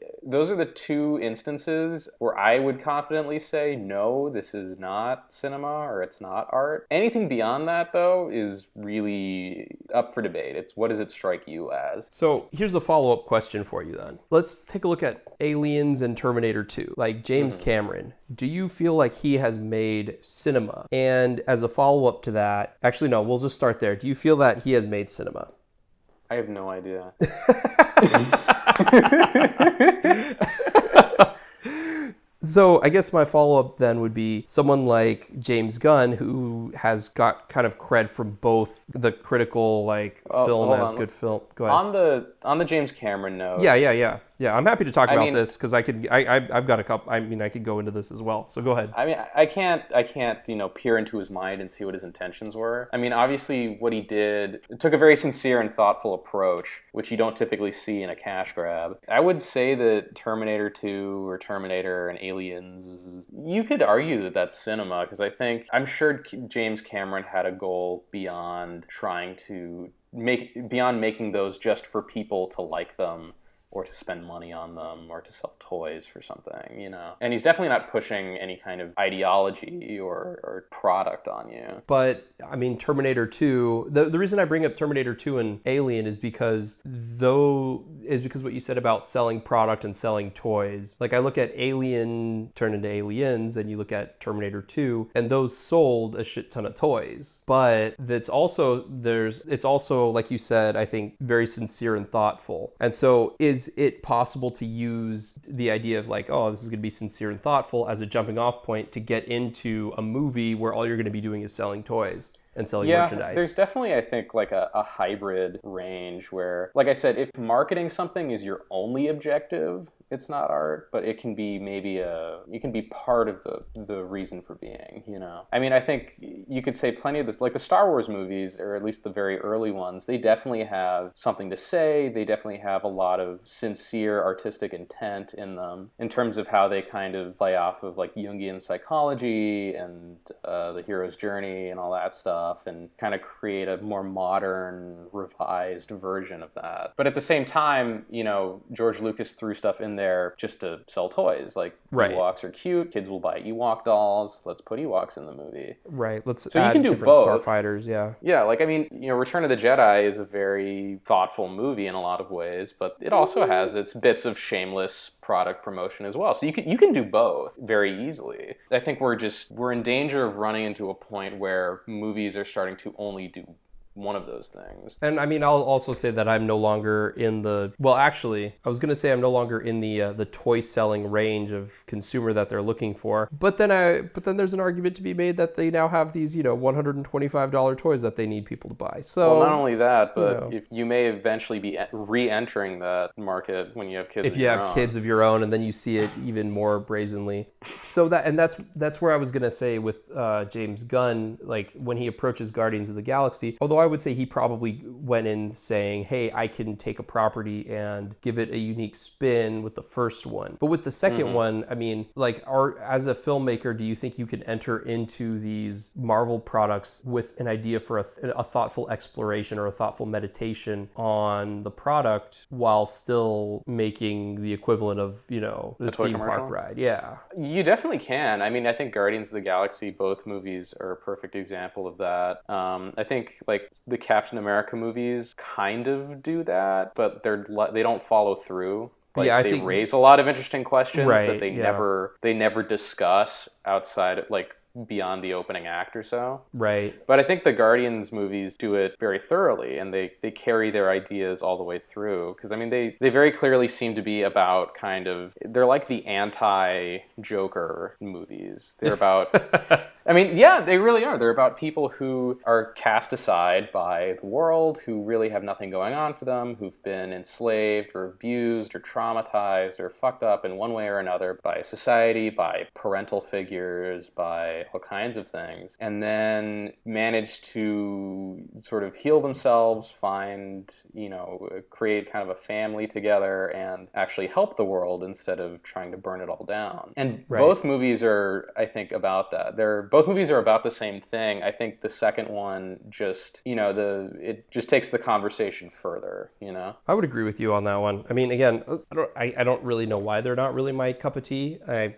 instances where I would confidently say, no, this is not cinema, or it's not art. Anything beyond that, though, is really up for debate. It's what does it strike you as? So here's a follow-up question for you then. Let's take a look at Aliens and Terminator 2. Like James Cameron, do you feel like he has made cinema? And as a follow-up to that, actually no, we'll just start there. Do you feel that he has made cinema? I have no idea. So I guess my follow-up then would be someone like James Gunn, who has got kind of cred from both the critical, like, film as good film. Go ahead. On the James Cameron note. Yeah, I'm happy to talk about this because I've got a couple. I mean, I could go into this as well. So go ahead. I mean, I can't peer into his mind and see what his intentions were. I mean, obviously, what he did, it took a very sincere and thoughtful approach, which you don't typically see in a cash grab. I would say that Terminator 2 or Terminator and Aliens, you could argue that that's cinema, because I'm sure James Cameron had a goal beyond making those just for people to like them, or to spend money on them, or to sell toys for something, And he's definitely not pushing any kind of ideology or product on you. But, I mean, Terminator 2, the reason I bring up Terminator 2 and Alien is because what you said about selling product and selling toys. Like, I look at Alien turn into Aliens, and you look at Terminator 2, and those sold a shit ton of toys. But it's also, like you said, I think, very sincere and thoughtful. And so, is it possible to use the idea of, like, oh, this is going to be sincere and thoughtful as a jumping off point to get into a movie where all you're going to be doing is selling toys and selling merchandise? There's definitely, I think, like a hybrid range where, like I said, if marketing something is your only objective, it's not art, but it can be it can be part of the reason for being, I mean, I think you could say plenty of this, like the Star Wars movies, or at least the very early ones, they definitely have something to say. They definitely have a lot of sincere artistic intent in them, in terms of how they kind of play off of, like, Jungian psychology and the hero's journey and all that stuff, and kind of create a more modern, revised version of that. But at the same time, George Lucas threw stuff in there just to sell toys. Like, right. Ewoks are cute. Kids will buy Ewok dolls. Let's put Ewoks in the movie. Right. Let's so add you can do different both. Starfighters. Yeah. Yeah. Like, I mean, Return of the Jedi is a very thoughtful movie in a lot of ways, but it also has its bits of shameless product promotion as well. So you can do both very easily. I think we're in danger of running into a point where movies are starting to only do one of those things. And I mean, I'll also say that I'm no longer in the, well, actually, I was going to say I'm no longer in the toy selling range of consumer that they're looking for. But then there's an argument to be made that they now have these, $125 toys that they need people to buy. So, well, not only that, but if you may eventually be re-entering that market when you have kids. If you have kids of your own, and then you see it even more brazenly. So that's where I was going to say with James Gunn, like when he approaches Guardians of the Galaxy, although I would say he probably went in saying, hey, I can take a property and give it a unique spin with the first one. But with the second one, I mean, like, as a filmmaker, do you think you can enter into these Marvel products with an idea for a thoughtful exploration or a thoughtful meditation on the product while still making the equivalent of, the theme park ride? Yeah. You definitely can. I mean, I think Guardians of the Galaxy, both movies are a perfect example of that. I think like the Captain America movies kind of do that, but they don't follow through. Like, yeah, they raise a lot of interesting questions that they yeah. never discuss outside of, like, beyond the opening act or so. Right. But I think the Guardians movies do it very thoroughly, and they carry their ideas all the way through. Because, I mean, they very clearly seem to be about they're like the anti-Joker movies. They're about... I mean, yeah, they really are. They're about people who are cast aside by the world, who really have nothing going on for them, who've been enslaved or abused or traumatized or fucked up in one way or another by society, by parental figures, by all kinds of things, and then manage to sort of heal themselves, create kind of a family together, and actually help the world instead of trying to burn it all down. And both movies are, I think, about that. Both movies are about the same thing. I think the second one just, it just takes the conversation further, I would agree with you on that one. I mean, again, I don't really know why they're not really my cup of tea. I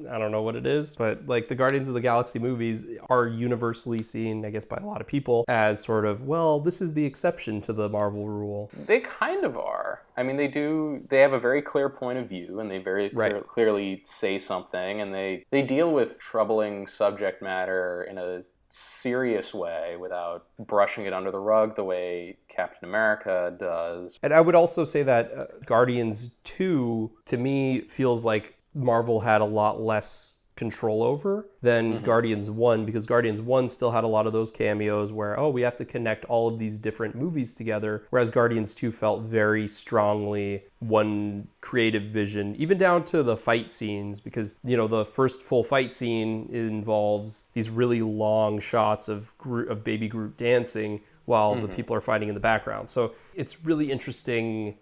don't know what it is, but like the Guardians of the Galaxy movies are universally seen, I guess, by a lot of people as sort of, well, this is the exception to the Marvel rule. They kind of are. I mean, they have a very clear point of view, and they very clearly say something, and they deal with troubling subject matter in a serious way without brushing it under the rug the way Captain America does. And I would also say that Guardians 2, to me, feels like Marvel had a lot less control over than Guardians 1, because Guardians 1 still had a lot of those cameos where, we have to connect all of these different movies together, whereas Guardians 2 felt very strongly one creative vision, even down to the fight scenes, because, the first full fight scene involves these really long shots of Baby Groot dancing while the people are fighting in the background. So it's really interesting.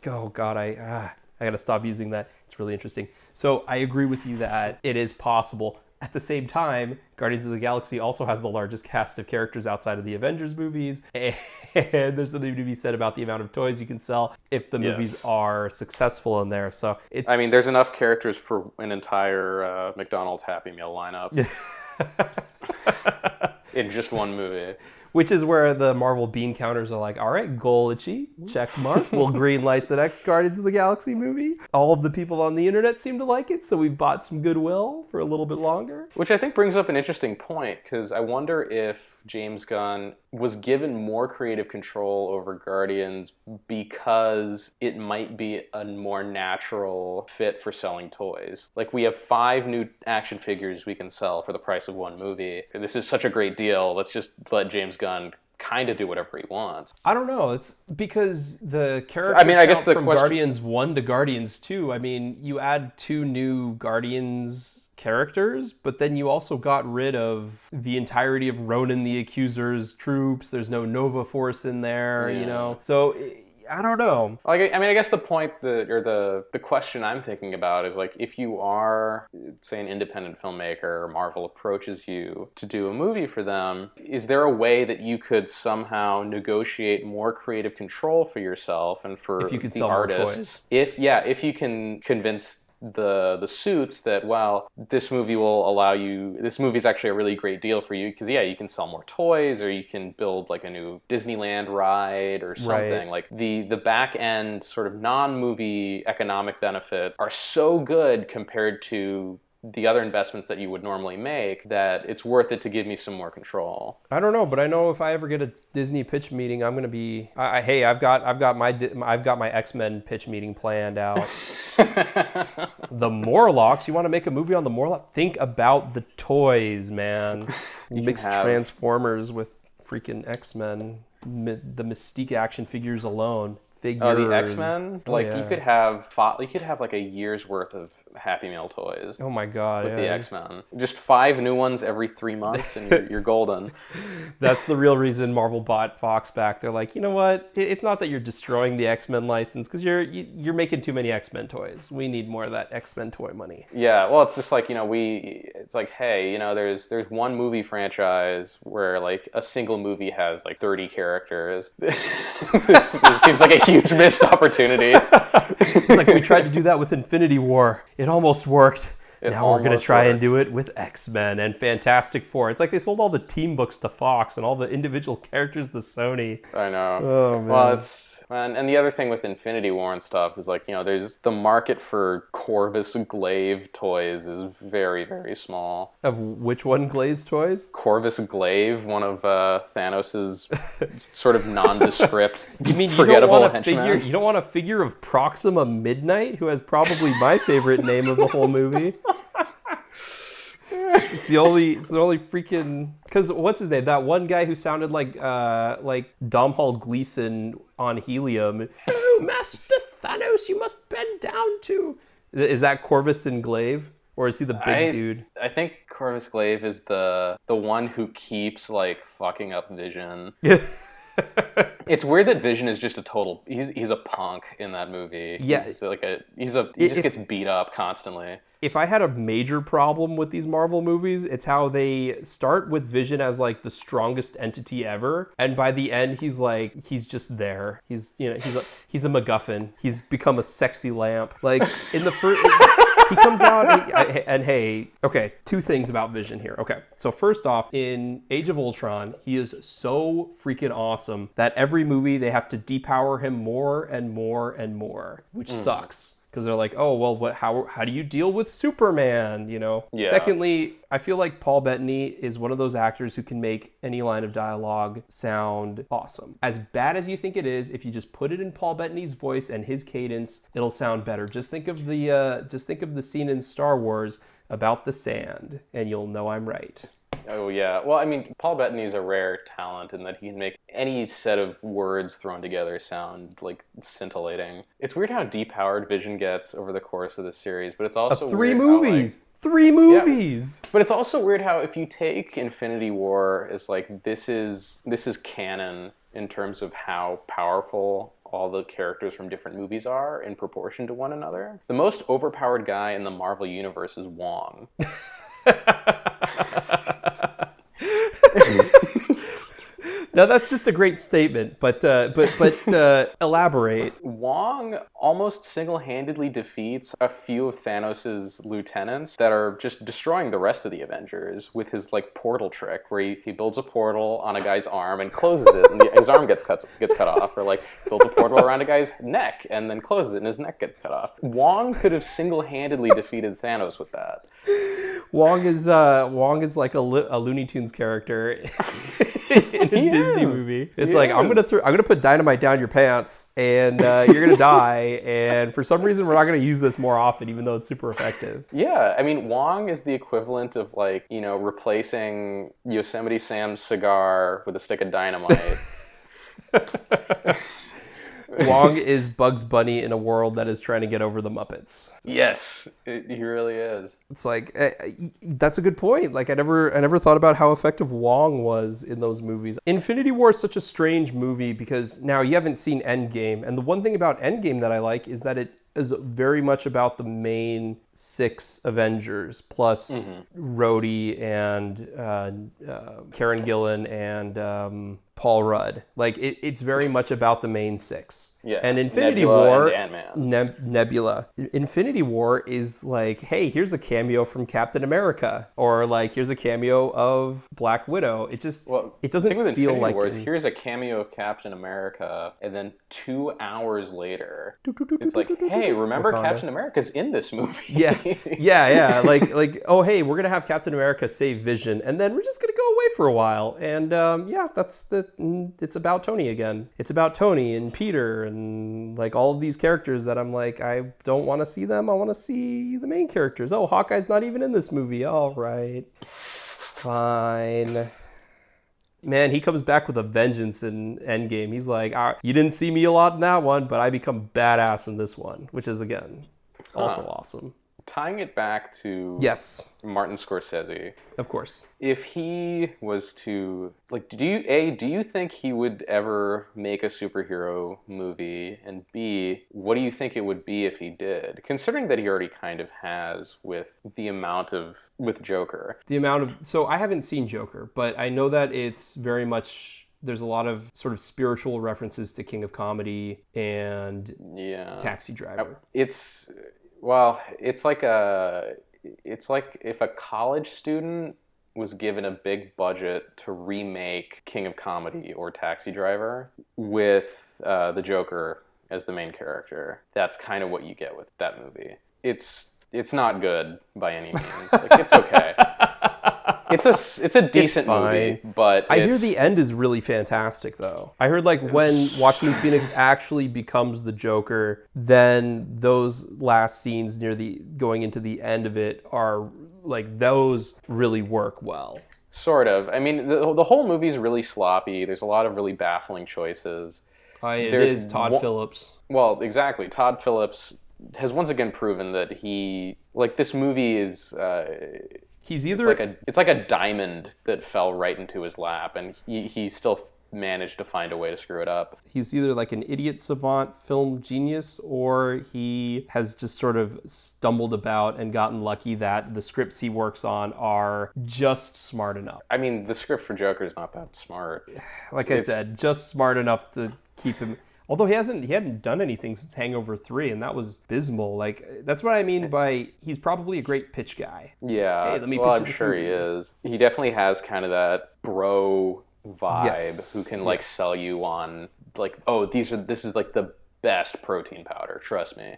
Oh, God, I got to stop using that. It's really interesting. So I agree with you that it is possible. At the same time, Guardians of the Galaxy also has the largest cast of characters outside of the Avengers movies. And there's something to be said about the amount of toys you can sell if the movies are successful in there. So there's enough characters for an entire McDonald's Happy Meal lineup in just one movie. Which is where the Marvel bean counters are like, all right, goal achieved, check mark. We'll green light the next Guardians of the Galaxy movie. All of the people on the internet seem to like it, so we've bought some goodwill for a little bit longer. Which I think brings up an interesting point, because I wonder if James Gunn was given more creative control over Guardians because it might be a more natural fit for selling toys. Like, we have 5 new action figures we can sell for the price of one movie. This is such a great deal. Let's just let James Gunn kind of do whatever he wants. I don't know. It's because the character from Guardians 1 to Guardians 2, I mean, you add 2 new Guardians characters, but then you also got rid of the entirety of Ronan the Accuser's troops. There's no Nova Force in there, So I don't know. Like, I guess the point the question I'm thinking about is, like, if you are, say, an independent filmmaker, or Marvel approaches you to do a movie for them, is there a way that you could somehow negotiate more creative control for yourself and for if you could the sell artists? More toys. If you can convince the suits that, well, this movie is actually a really great deal for you, because you can sell more toys, or you can build like a new Disneyland ride or something. Like the back end sort of non-movie economic benefits are so good compared to the other investments that you would normally make, that it's worth it to give me some more control. I don't know, but I know if I ever get a Disney pitch meeting, I'm gonna be. Hey, I've got my X-Men pitch meeting planned out. The Morlocks. You want to make a movie on the Morlocks? Think about the toys, man. Mix Transformers with freaking X-Men. The Mystique action figures alone. Figures. Oh, the X-Men? Yeah. you could have like a year's worth of Happy Meal toys. Oh my god. With the X-Men. Just 5 new ones every 3 months and you're golden. That's the real reason Marvel bought Fox back. They're like, you know what? It's not that you're destroying the X-Men license, because you're making too many X-Men toys. We need more of that X-Men toy money. Yeah, well, it's just like, it's like, hey, there's one movie franchise where like a single movie has like 30 characters. This seems like a huge missed opportunity. It's like, we tried to do that with Infinity War. It almost worked. Now we're going to try and do it with X-Men and Fantastic Four. It's like they sold all the team books to Fox and all the individual characters to Sony. I know. Oh, man. Well, and the other thing with Infinity War and stuff is like, there's the market for Corvus Glaive toys is very, very small. Of which one, Glaize toys? Corvus Glaive, one of Thanos' sort of nondescript, You mean forgettable henchmen. You don't want a figure of Proxima Midnight, who has probably my favorite name of the whole movie? It's the only freaking, because what's his name? That one guy who sounded like Domhnall Gleeson on Helium. Oh, Master Thanos, you must bend down to. Is that Corvus and Glaive, or is he the big dude? I think Corvus Glaive is the one who keeps like fucking up Vision. It's weird that Vision is just a total. He's a punk in that movie. Yeah, he just gets beat up constantly. If I had a major problem with these Marvel movies, it's how they start with Vision as like the strongest entity ever, and by the end he's just there. He's a MacGuffin. He's become a sexy lamp. Like in the first, he comes out and hey, okay, 2 things about Vision here. Okay, so first off, in Age of Ultron, he is so freaking awesome that every movie they have to depower him more and more and more, which sucks. Because they're like, oh, well, how do you deal with Superman, Yeah. Secondly, I feel like Paul Bettany is one of those actors who can make any line of dialogue sound awesome. As bad as you think it is, if you just put it in Paul Bettany's voice and his cadence, it'll sound better. Just think of the scene in Star Wars about the sand, and you'll know I'm right. Oh, yeah. Well, I mean, Paul Bettany's a rare talent in that he can make any set of words thrown together sound, like, scintillating. It's weird how depowered Vision gets over the course of the series, but it's also Three weird movies! 3 movies! Yeah. But it's also weird how if you take Infinity War as, like, this is canon in terms of how powerful all the characters from different movies are in proportion to one another. The most overpowered guy in the Marvel Universe is Wong. Now that's just a great statement, but elaborate. Wong almost single-handedly defeats a few of Thanos' lieutenants that are just destroying the rest of the Avengers with his like portal trick, where he builds a portal on a guy's arm and closes it, and his arm gets cut off, or like builds a portal around a guy's neck and then closes it, and his neck gets cut off. Wong could have single-handedly defeated Thanos with that. Wong is like a Looney Tunes character in a Disney movie. It's like, I'm gonna put dynamite down your pants, and you're gonna die. And for some reason, we're not gonna use this more often, even though it's super effective. Yeah, I mean, Wong is the equivalent of like replacing Yosemite Sam's cigar with a stick of dynamite. Wong is Bugs Bunny in a world that is trying to get over the Muppets. Yes, he really is. It's like, that's a good point. Like, I never thought about how effective Wong was in those movies. Infinity War is such a strange movie because now you haven't seen Endgame, and the one thing about Endgame that I like is that it is very much about the main 6 Avengers, plus Rhodey and Karen Gillan and Paul Rudd. Like it's very much about the main six. Yeah. And Infinity Nebula War, and Ant-Man. Nebula. Infinity War is like, hey, here's a cameo from Captain America, or like here's a cameo of Black Widow. It just it doesn't the thing with feel Infinity like War is here's a cameo of Captain America, and then 2 hours later, it's like, hey, remember Wakanda. Captain America's in this movie? yeah. Like, oh, hey, we're gonna have Captain America save Vision, and then we're just gonna go away for a while, and it's about Tony again. It's about Tony and Peter and like all of these characters that I'm like, I don't want to see them. I want to see the main characters. Oh, Hawkeye's not even in this movie. All right, fine. Man, he comes back with a vengeance in Endgame. He's like, you didn't see me a lot in that one, but I become badass in this one, which is, again, also awesome. Tying it back to Martin Scorsese, of course. If he was to, like, do you think he would ever make a superhero movie? And B, what do you think it would be if he did? Considering that he already kind of has with Joker. So I haven't seen Joker, but I know that it's very much, there's a lot of sort of spiritual references to King of Comedy and Taxi Driver. It's like if a college student was given a big budget to remake King of Comedy or Taxi Driver with the Joker as the main character. That's kind of what you get with that movie. It's not good by any means. Like, it's okay. It's a decent movie, but I hear the end is really fantastic, though. I heard like when Joaquin Phoenix actually becomes the Joker, then those last scenes near going into the end of it are like, those really work well. Sort of. I mean, the whole movie's really sloppy. There's a lot of really baffling choices. It is Todd Phillips. Well, exactly. Todd Phillips has once again proven that this movie is. He's either it's like a diamond that fell right into his lap, and he still managed to find a way to screw it up. He's either like an idiot savant film genius, or he has just sort of stumbled about and gotten lucky that the scripts he works on are just smart enough. I mean, the script for Joker is not that smart. Like I said, just smart enough to keep him. Although he hadn't done anything since Hangover 3, and that was abysmal. Like, that's what I mean by he's probably a great pitch guy. Yeah, hey, let me I'm sure he is. He definitely has kind of that bro vibe who can sell you on like, oh, this is like the best protein powder. Trust me.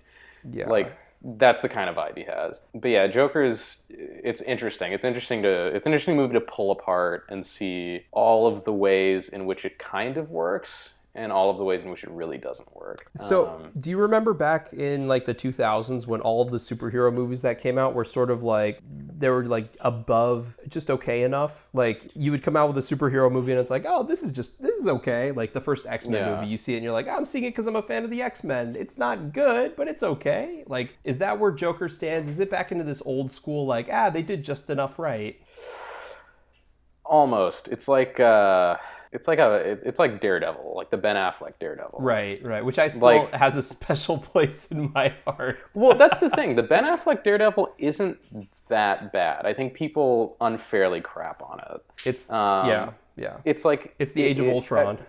Yeah. Like, that's the kind of vibe he has. But yeah, it's interesting. It's an interesting movie to pull apart and see all of the ways in which it kind of works and all of the ways in which it really doesn't work. So, do you remember back in like the 2000s when all of the superhero movies that came out were sort of like, they were like above just okay enough? Like, you would come out with a superhero movie and it's like, oh, this is okay. Like the first X-Men movie, you see it and you're like, I'm seeing it because I'm a fan of the X-Men. It's not good, but it's okay. Like, is that where Joker stands? Is it back into this old school, like, they did just enough right? Almost. It's like Daredevil, like the Ben Affleck Daredevil. Right. Which I still has a special place in my heart. Well, that's the thing. The Ben Affleck Daredevil isn't that bad. I think people unfairly crap on it. It's It's like it's the Age of Ultron.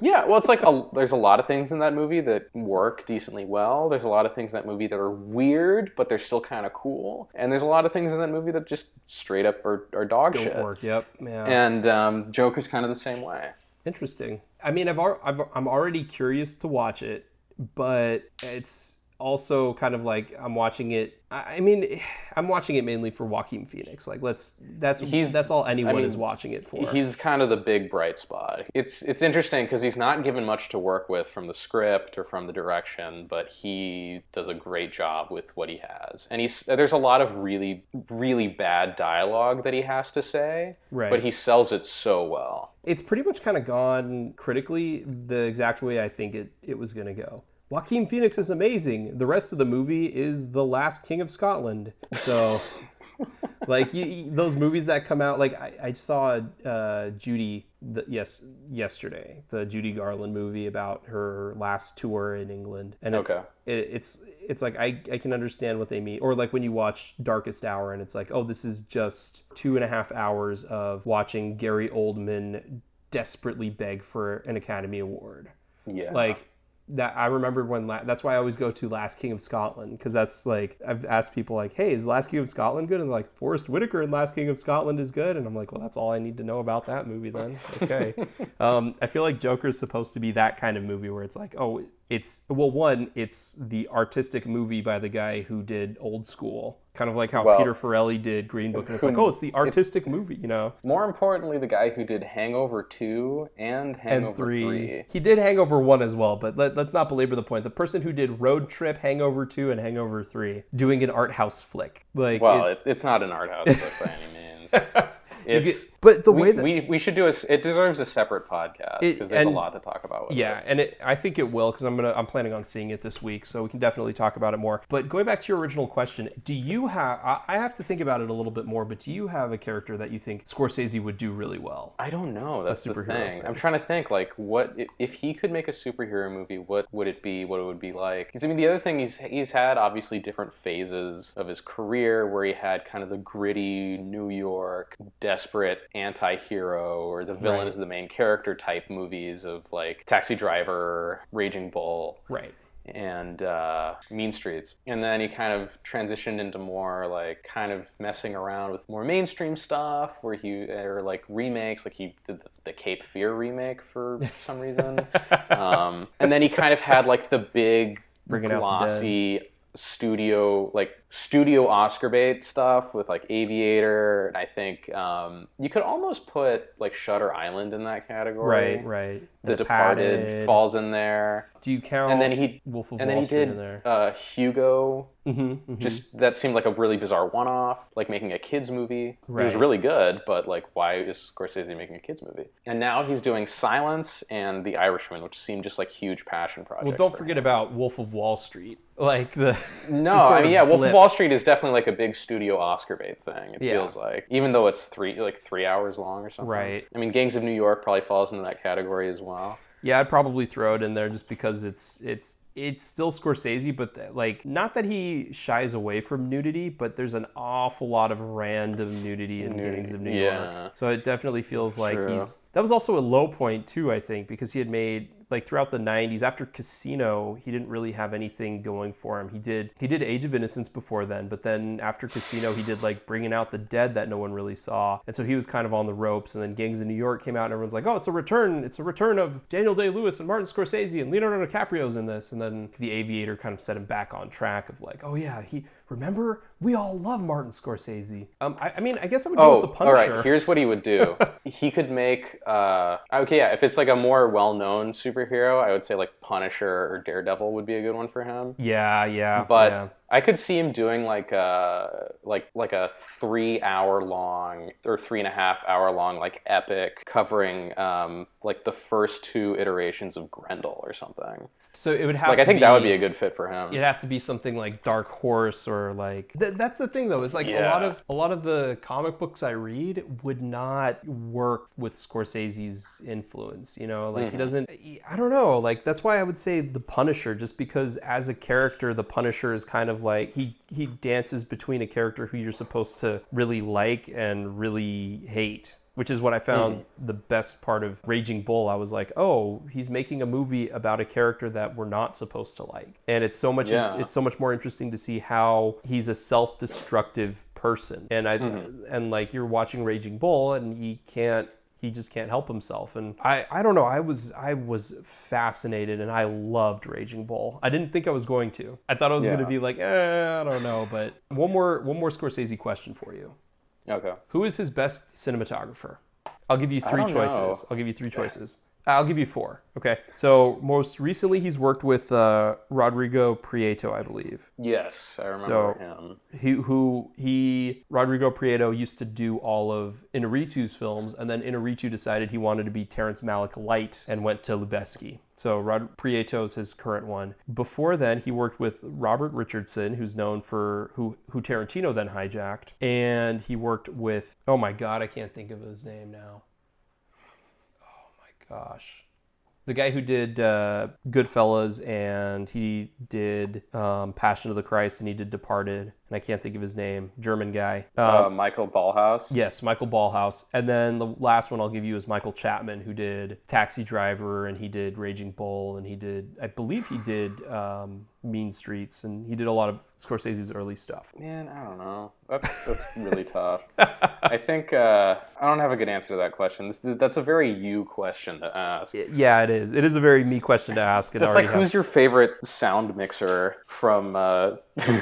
Yeah, well, it's like there's a lot of things in that movie that work decently well. There's a lot of things in that movie that are weird, but they're still kind of cool. And there's a lot of things in that movie that just straight up are dog shit. Don't work. Yep. Yeah. And Joker's kind of the same way. Interesting. I mean, I'm already curious to watch it, but it's also kind of like I'm watching it. I mean, I'm watching it mainly for Joaquin Phoenix. Like, that's all anyone is watching it for. He's kind of the big bright spot. It's interesting because he's not given much to work with from the script or from the direction, but he does a great job with what he has. And there's a lot of really, really bad dialogue that he has to say, but he sells it so well. It's pretty much kind of gone critically the exact way I think it was going to go. Joaquin Phoenix is amazing. The rest of the movie is The Last King of Scotland. So, like, those movies that come out, like, I saw Judy yesterday, the Judy Garland movie about her last tour in England. And it's like, I can understand what they mean. Or like when you watch Darkest Hour and it's like, oh, this is just 2.5 hours of watching Gary Oldman desperately beg for an Academy Award. Yeah. Like, that I remember when that's why I always go to Last King of Scotland, because that's like, I've asked people like, hey, is Last King of Scotland good? And they're like, Forrest Whitaker in Last King of Scotland is good. And I'm like, well, that's all I need to know about that movie then. Okay. I feel like Joker is supposed to be that kind of movie where it's like, oh, it's the artistic movie by the guy who did Old School, kind of like how Peter Farrelly did Green Book, and it's like, oh, it's the artistic movie, you know. More importantly, the guy who did Hangover 2 and Hangover 3. He did Hangover 1 as well, but let's not belabor the point. The person who did Road Trip, Hangover 2, and Hangover 3 doing an art house flick. Like, well, it's not an art house flick by any means. But the way that we should do it deserves a separate podcast because there's a lot to talk about with it. And I think it will, because I'm planning on seeing it this week, so we can definitely talk about it more. But going back to your original question, do you have? I have to think about it a little bit more. But do you have a character that you think Scorsese would do really well? I don't know. That's the thing. I'm trying to think, like, what if he could make a superhero movie? What would it be? What it would be like? Because I mean, the other thing he's had obviously different phases of his career where he had kind of the gritty New York, desperate anti-hero, or the villain is the main character type movies of like Taxi Driver, Raging Bull, and Mean Streets. And then he kind of transitioned into more like kind of messing around with more mainstream stuff, or like remakes, like he did the Cape Fear remake for some reason. And then he kind of had like the big glossy studio Oscar bait stuff with like Aviator, and I think you could almost put like Shutter Island in that category. Right. The Departed falls in there. Do you count? And then he Wolf of Wall Street in there? Hugo. Just that seemed like a really bizarre one-off, like making a kids movie. It was really good, but like, why is Scorsese making a kids movie? And now he's doing Silence and The Irishman, which seemed just like huge passion projects. Well, don't forget about Wolf of Wall Street. Like Wolf of Wall Street is definitely like a big studio Oscar bait thing. It feels like, even though it's 3 hours long or something. Right. I mean, Gangs of New York probably falls into that category as well. Yeah, I'd probably throw it in there just because it's still Scorsese, but like, not that he shies away from nudity, but there's an awful lot of random nudity in Gangs of New York. So it definitely feels like that was also a low point too, I think, because he had made, like, throughout the 90s, after Casino, he didn't really have anything going for him. He did Age of Innocence before then, but then after Casino, he did like Bringing Out the Dead that no one really saw. And so he was kind of on the ropes, and then Gangs of New York came out and everyone's like, oh, it's a return of Daniel Day-Lewis and Martin Scorsese and Leonardo DiCaprio's in this. And then The Aviator kind of set him back on track of like, oh yeah, remember, we all love Martin Scorsese. I mean, I guess I would go with The Punisher. All right, here's what he would do. He could make, if it's like a more well-known superhero, I would say like Punisher or Daredevil would be a good one for him. Yeah. But I could see him doing like a 3 hour long or 3.5 hour long like epic covering like the first 2 iterations of Grendel or something. So it would have like, to I think be, that would be a good fit for him. It'd have to be something like Dark Horse, or like that's the thing though, is like a lot of the comic books I read would not work with Scorsese's influence, you know, like he doesn't, I don't know, like that's why I would say The Punisher, just because as a character the Punisher is kind of like he dances between a character who you're supposed to really like and really hate, which is what I found the best part of Raging Bull. I was like, oh, he's making a movie about a character that we're not supposed to like. And it's so much more interesting to see how he's a self-destructive person. And and like, you're watching Raging Bull and he just can't help himself. And I don't know, I was fascinated and I loved Raging Bull. I didn't think I was going to. I thought I was going to be like, I don't know. But one more Scorsese question for you. Okay. Who is his best cinematographer? I'll give you 3 choices. I'll give you 3 choices. I'll give you 4. Okay. So most recently he's worked with Rodrigo Prieto, I believe. Yes, I remember him. Rodrigo Prieto used to do all of Inarritu's films, and then Inarritu decided he wanted to be Terrence Malick light and went to Lubezki. So Prieto is his current one. Before then, he worked with Robert Richardson, who's known for who Tarantino then hijacked, and he worked with, oh my God, I can't think of his name now. Gosh, the guy who did Goodfellas, and he did Passion of the Christ, and he did Departed. and I can't think of his name, German guy. Michael Ballhaus. Yes, Michael Ballhaus. And then the last one I'll give you is Michael Chapman, who did Taxi Driver, and he did Raging Bull, and I believe he did Mean Streets, and he did a lot of Scorsese's early stuff. Man, I don't know. That's really tough. I think I don't have a good answer to that question. That's a very you question to ask. Yeah, it is. It is a very me question to ask. That's like, who's your favorite sound mixer from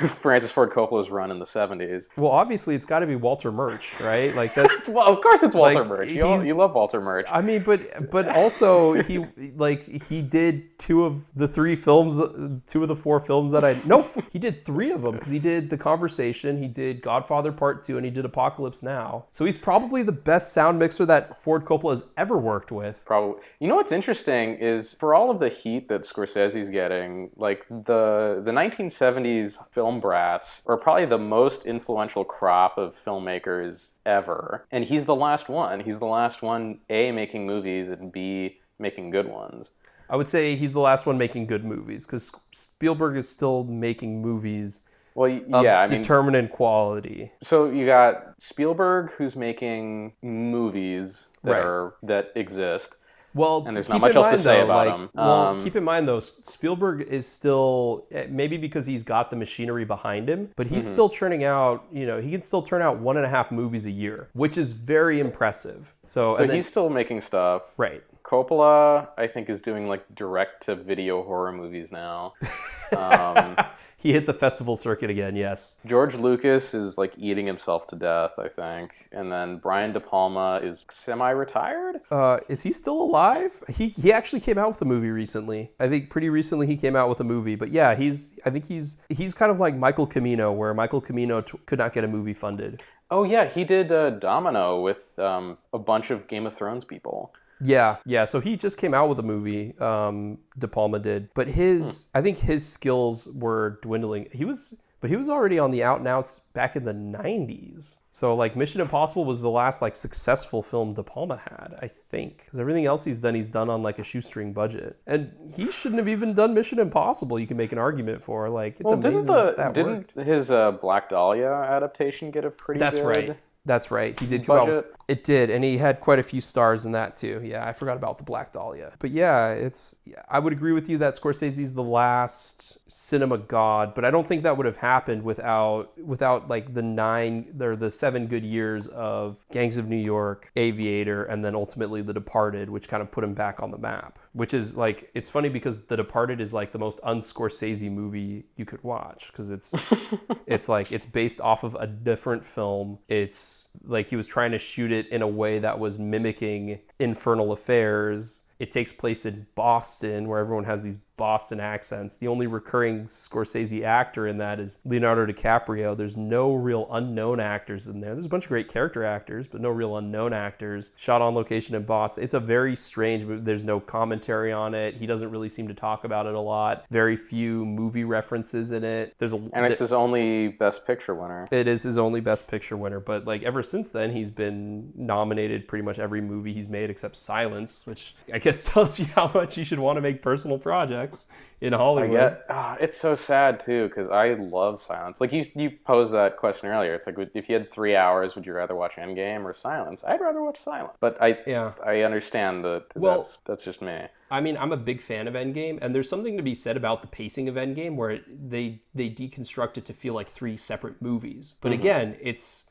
Francis Ford Coppola's run in the 70s? Well, obviously, it's got to be Walter Murch, right? Like that's. Well, of course, it's Walter like, Murch. You love Walter Murch. I mean, but also he did two of the four films that he did three of them, because he did The Conversation, he did Godfather Part 2, and he did Apocalypse Now. So he's probably the best sound mixer that Ford Coppola has ever worked with. Probably. You know what's interesting is, for all of the heat that Scorsese's getting, like the 1970s film brats are probably the most influential crop of filmmakers ever. And he's the last one. He's the last one, A, making movies, and B, making good ones. I would say he's the last one making good movies, because Spielberg is still making movies of determinate quality. So you got Spielberg, who's making movies that exist. Well, and there's not much else to say about him. Well, keep in mind, though, Spielberg is still, maybe because he's got the machinery behind him, but he's still churning out, he can still turn out 1.5 movies a year, which is very impressive. So he's still making stuff. Right. Coppola, I think, is doing like direct-to-video horror movies now. He hit the festival circuit again, yes. George Lucas is like eating himself to death, I think. And then Brian De Palma is semi-retired? Is he still alive? He actually came out with a movie recently. I think pretty recently he came out with a movie. But yeah, he's kind of like Michael Cimino, where Michael Cimino could not get a movie funded. Oh yeah, he did Domino with a bunch of Game of Thrones people. Yeah. So he just came out with a movie, De Palma did. But I think his skills were dwindling. He was already on the out and outs back in the 90s. So like Mission Impossible was the last like successful film De Palma had, I think. Because everything else he's done on like a shoestring budget. And he shouldn't have even done Mission Impossible, you can make an argument for. Like, it's amazing didn't his Black Dahlia adaptation get a pretty good... That's right. He did come out. It did, and he had quite a few stars in that too. Yeah, I forgot about the Black Dahlia. But yeah, I would agree with you that Scorsese's the last cinema god, but I don't think that would have happened without like the 7 good years of Gangs of New York, Aviator, and then ultimately The Departed, which kind of put him back on the map. Which is like, it's funny because The Departed is like the most un-Scorsese movie you could watch, because it's it's based off of a different film. It's like he was trying to shoot it in a way that was mimicking Infernal Affairs. It takes place in Boston, where everyone has these Boston accents. The only recurring Scorsese actor in that is Leonardo DiCaprio. There's no real unknown actors in there. There's a bunch of great character actors, but no real unknown actors. Shot on location in Boston. It's a very strange movie. There's no commentary on it. He doesn't really seem to talk about it a lot. Very few movie references in it. And it's his only Best Picture winner. It is his only Best Picture winner, but like ever since then, he's been nominated pretty much every movie he's made except Silence, which I guess tells you how much you should want to make personal projects in Hollywood. It's so sad too, because I love Silence. Like you posed that question earlier. It's like, if you had 3 hours, would you rather watch Endgame or Silence? I'd rather watch Silence. But I understand that's just me. I mean, I'm a big fan of Endgame, and there's something to be said about the pacing of Endgame, where they deconstruct it to feel like 3 separate movies. But again,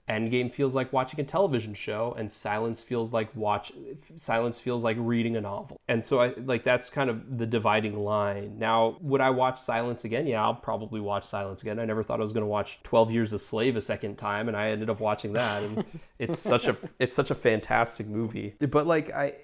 Endgame feels like watching a television show, and Silence feels like reading a novel. And so that's kind of the dividing line. Now, would I watch Silence again? Yeah, I'll probably watch Silence again. I never thought I was going to watch 12 Years a Slave a second time, and I ended up watching that, and it's such a fantastic movie. But I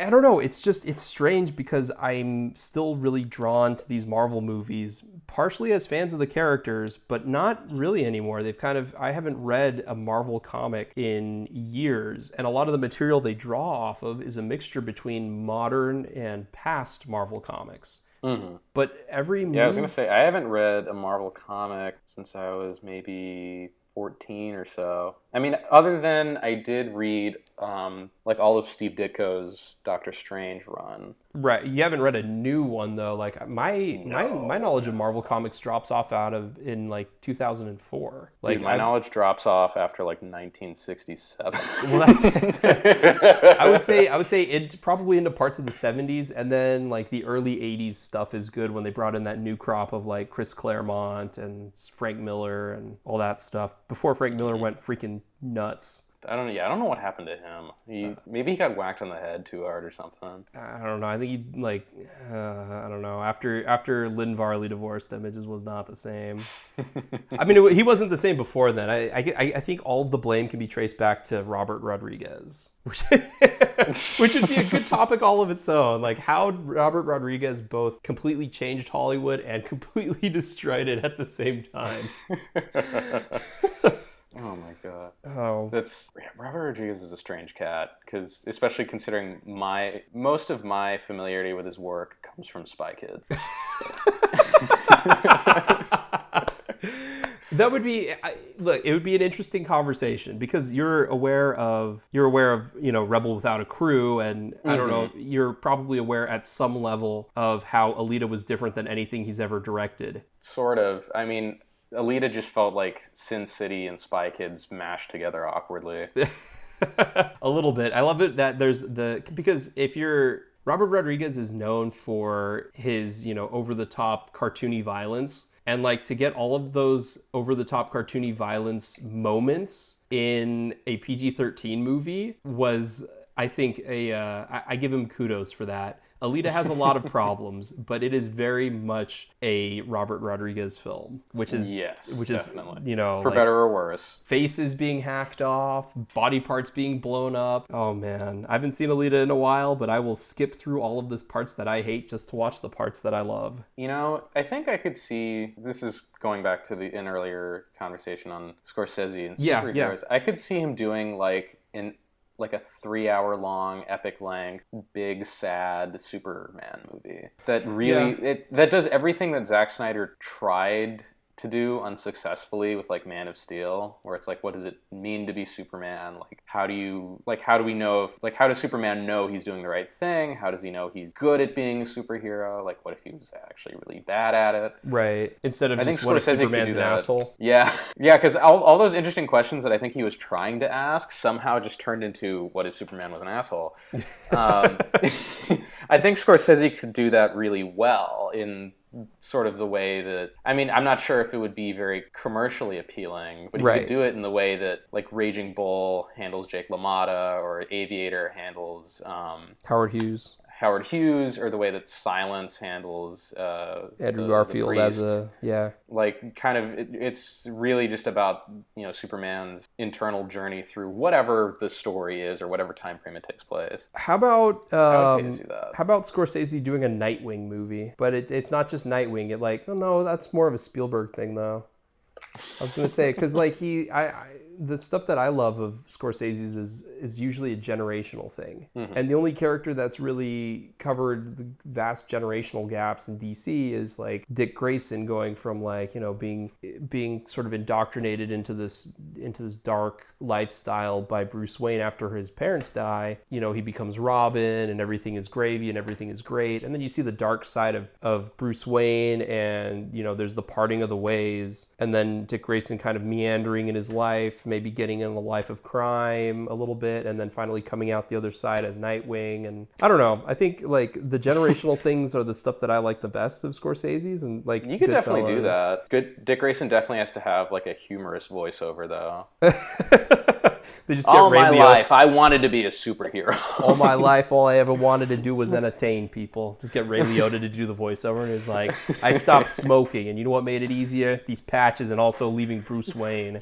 don't know. It's strange because I'm still really drawn to these Marvel movies, partially as fans of the characters, but not really anymore. I haven't read a Marvel comic in years, and a lot of the material they draw off of is a mixture between modern and past Marvel comics. Mm-hmm. But I was going to say, I haven't read a Marvel comic since I was maybe 14 or so. I mean, other than I did read like all of Steve Ditko's Doctor Strange run. Right. You haven't read a new one though. Like my knowledge of Marvel comics drops off in like 2004. Like Dude, my knowledge drops off after like 1967. Well, that's I would say it probably into parts of the 70s, and then like the early 80s stuff is good when they brought in that new crop of like Chris Claremont and Frank Miller and all that stuff before Frank Miller went freaking nuts. I don't know what happened to him. Maybe he got whacked on the head too hard or something. I don't know. I think he I don't know. After Lynn Varley divorced him, it just was not the same. I mean, he wasn't the same before then. I think all of the blame can be traced back to Robert Rodriguez, which would be a good topic all of its own. Like how Robert Rodriguez both completely changed Hollywood and completely destroyed it at the same time. Oh my god. Oh. Robert Rodriguez is a strange cat, because especially considering most of my familiarity with his work comes from Spy Kids. That would be look. It would be an interesting conversation because you're aware of Rebel Without a Crew, and I don't know. You're probably aware at some level of how Alita was different than anything he's ever directed. Sort of. I mean, Alita just felt like Sin City and Spy Kids mashed together awkwardly. A little bit. I love it that because if you're Robert Rodriguez is known for his over the top cartoony violence. And like to get all of those over-the-top cartoony violence moments in a PG-13 movie was, I think, I give him kudos for that. Alita has a lot of problems, but it is very much a Robert Rodriguez film, which is definitely. For like, better or worse. Faces being hacked off, body parts being blown up. Oh man, I haven't seen Alita in a while, but I will skip through all of the parts that I hate just to watch the parts that I love. I think I could see, this is going back to an earlier conversation on Scorsese and superheroes. Yeah. I could see him doing like a 3-hour long, epic length, big, sad Superman movie that really that does everything that Zack Snyder tried to do unsuccessfully with like Man of Steel, where it's like, what does it mean to be Superman? Like, how does Superman know he's doing the right thing? How does he know he's good at being a superhero? Like, what if he was actually really bad at it? Right. Instead of just what if Superman's an asshole? Yeah. Yeah, because all those interesting questions that I think he was trying to ask somehow just turned into what if Superman was an asshole? I think Scorsese could do that really well in sort of the way that, I mean, I'm not sure if it would be very commercially appealing, but he could do it in the way that like Raging Bull handles Jake LaMotta, or Aviator handles Howard Hughes, or the way that Silence handles Andrew Garfield as like kind of it's really just about Superman's internal journey through whatever the story is or whatever time frame it takes place. How about Scorsese doing a Nightwing movie? But it's not just Nightwing. That's more of a Spielberg thing though. I was gonna say because like the stuff that I love of Scorsese's is usually a generational thing. And the only character that's really covered the vast generational gaps in DC is like Dick Grayson going from like, being sort of indoctrinated into this dark lifestyle by Bruce Wayne after his parents die. He becomes Robin and everything is gravy and everything is great. And then you see the dark side of Bruce Wayne and, there's the parting of the ways, and then Dick Grayson kind of meandering in his life, maybe getting in a life of crime a little bit, and then finally coming out the other side as Nightwing. And I don't know. I think like the generational things are the stuff that I like the best of Scorsese's, and like you could definitely do that. Dick Grayson definitely has to have like a humorous voiceover though. They just get all Ray my Liotta. Life, I wanted to be a superhero. All my life, all I ever wanted to do was entertain people. Just get Ray Liotta to do the voiceover, and it's like, I stopped smoking, and you know what made it easier? These patches, and also leaving Bruce Wayne.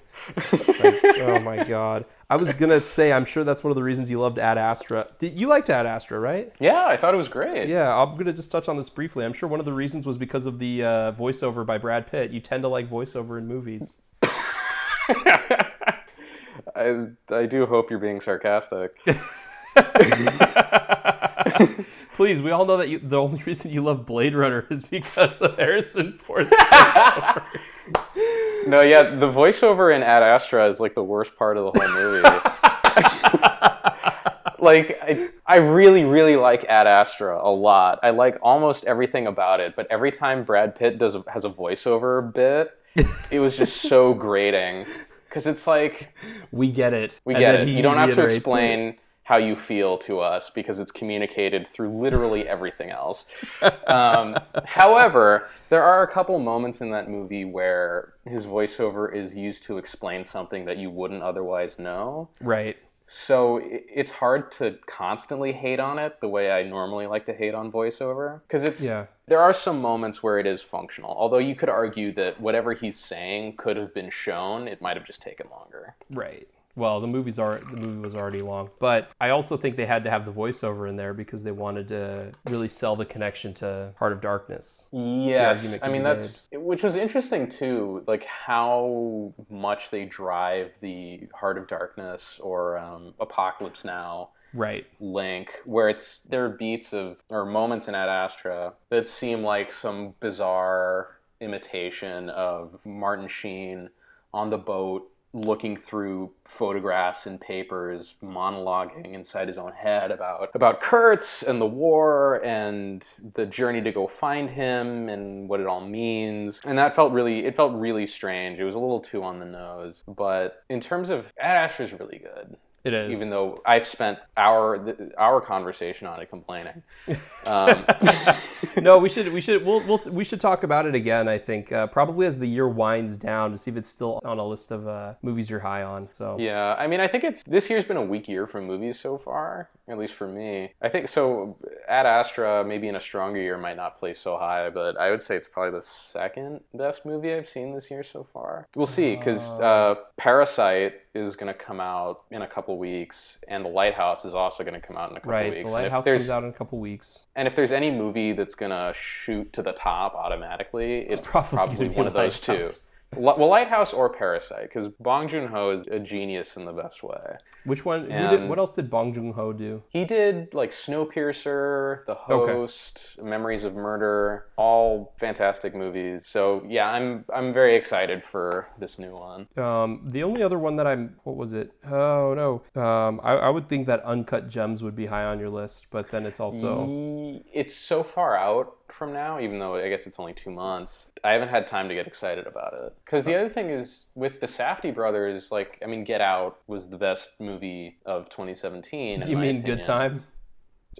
Like, oh my God. I was gonna say, I'm sure that's one of the reasons you loved Ad Astra. You liked Ad Astra, right? Yeah, I thought it was great. Yeah, I'm gonna just touch on this briefly. I'm sure one of the reasons was because of the voiceover by Brad Pitt. You tend to like voiceover in movies. I do hope you're being sarcastic. Please, we all know that the only reason you love Blade Runner is because of Harrison Ford's voiceovers. No, yeah, the voiceover in Ad Astra is like the worst part of the whole movie. Like, I really, really like Ad Astra a lot. I like almost everything about it, but every time Brad Pitt has a voiceover bit, it was just so grating. Because it's like... We get it. We get it. You don't have to explain how you feel to us because it's communicated through literally everything else. However, there are a couple moments in that movie where his voiceover is used to explain something that you wouldn't otherwise know. Right. So it's hard to constantly hate on it the way I normally like to hate on voiceover. Because there are some moments where it is functional. Although you could argue that whatever he's saying could have been shown, it might have just taken longer. Right. Well, the movie was already long, but I also think they had to have the voiceover in there because they wanted to really sell the connection to Heart of Darkness. Yes, I mean which was interesting too, like how much they drive the Heart of Darkness or Apocalypse Now link, where there are beats or moments in Ad Astra that seem like some bizarre imitation of Martin Sheen on the boat, looking through photographs and papers, monologuing inside his own head about Kurtz and the war and the journey to go find him and what it all means. And that felt really strange. It was a little too on the nose. But in terms of Ad Astra is really good. It is. Even though I've spent our conversation on it complaining. No, we should talk about it again. I think probably as the year winds down to see if it's still on a list of movies you're high on. So yeah, I mean, I think this year's been a weak year for movies so far, at least for me. I think so. Ad Astra, maybe in a stronger year, might not place so high, but I would say it's probably the second best movie I've seen this year so far. We'll see, because Parasite is going to come out in a couple weeks, and The Lighthouse is also going to come out in a couple weeks. Right, The Lighthouse comes out in a couple weeks. And if there's any movie that's going to shoot to the top automatically, it's probably one of those two. Well, Lighthouse or Parasite, because Bong Joon-ho is a genius in the best way. Which one? What else did Bong Joon-ho do? He did like Snowpiercer, The Host, Memories of Murder, all fantastic movies. So yeah, I'm very excited for this new one. The only other one that what was it? Oh no, I would think that Uncut Gems would be high on your list, but then it's also it's so far out from now, even though I guess it's only 2 months. I haven't had time to get excited about it. Because the other thing is, with the Safdie brothers, like, I mean, Get Out was the best movie of 2017. You mean Good Time?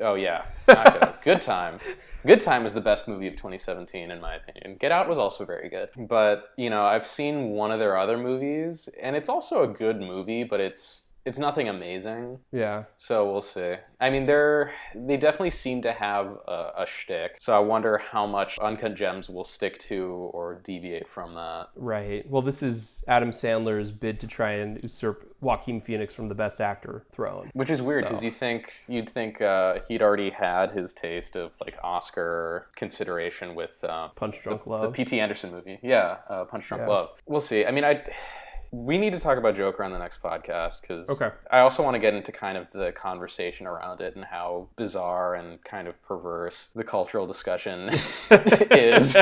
Oh, yeah. Not Good Out. Good Time. Good Time is the best movie of 2017, in my opinion. Get Out was also very good. But, I've seen one of their other movies, and it's also a good movie, but it's nothing amazing. Yeah. So we'll see. I mean, they definitely seem to have a shtick. So I wonder how much Uncut Gems will stick to or deviate from that. Right. Well, this is Adam Sandler's bid to try and usurp Joaquin Phoenix from the Best Actor throne. Which is weird because you'd think he'd already had his taste of like Oscar consideration with Punch Drunk Love, the P.T. Anderson movie. Yeah, Punch Drunk Love. We'll see. I mean, we need to talk about Joker on the next podcast because I also want to get into kind of the conversation around it and how bizarre and kind of perverse the cultural discussion is.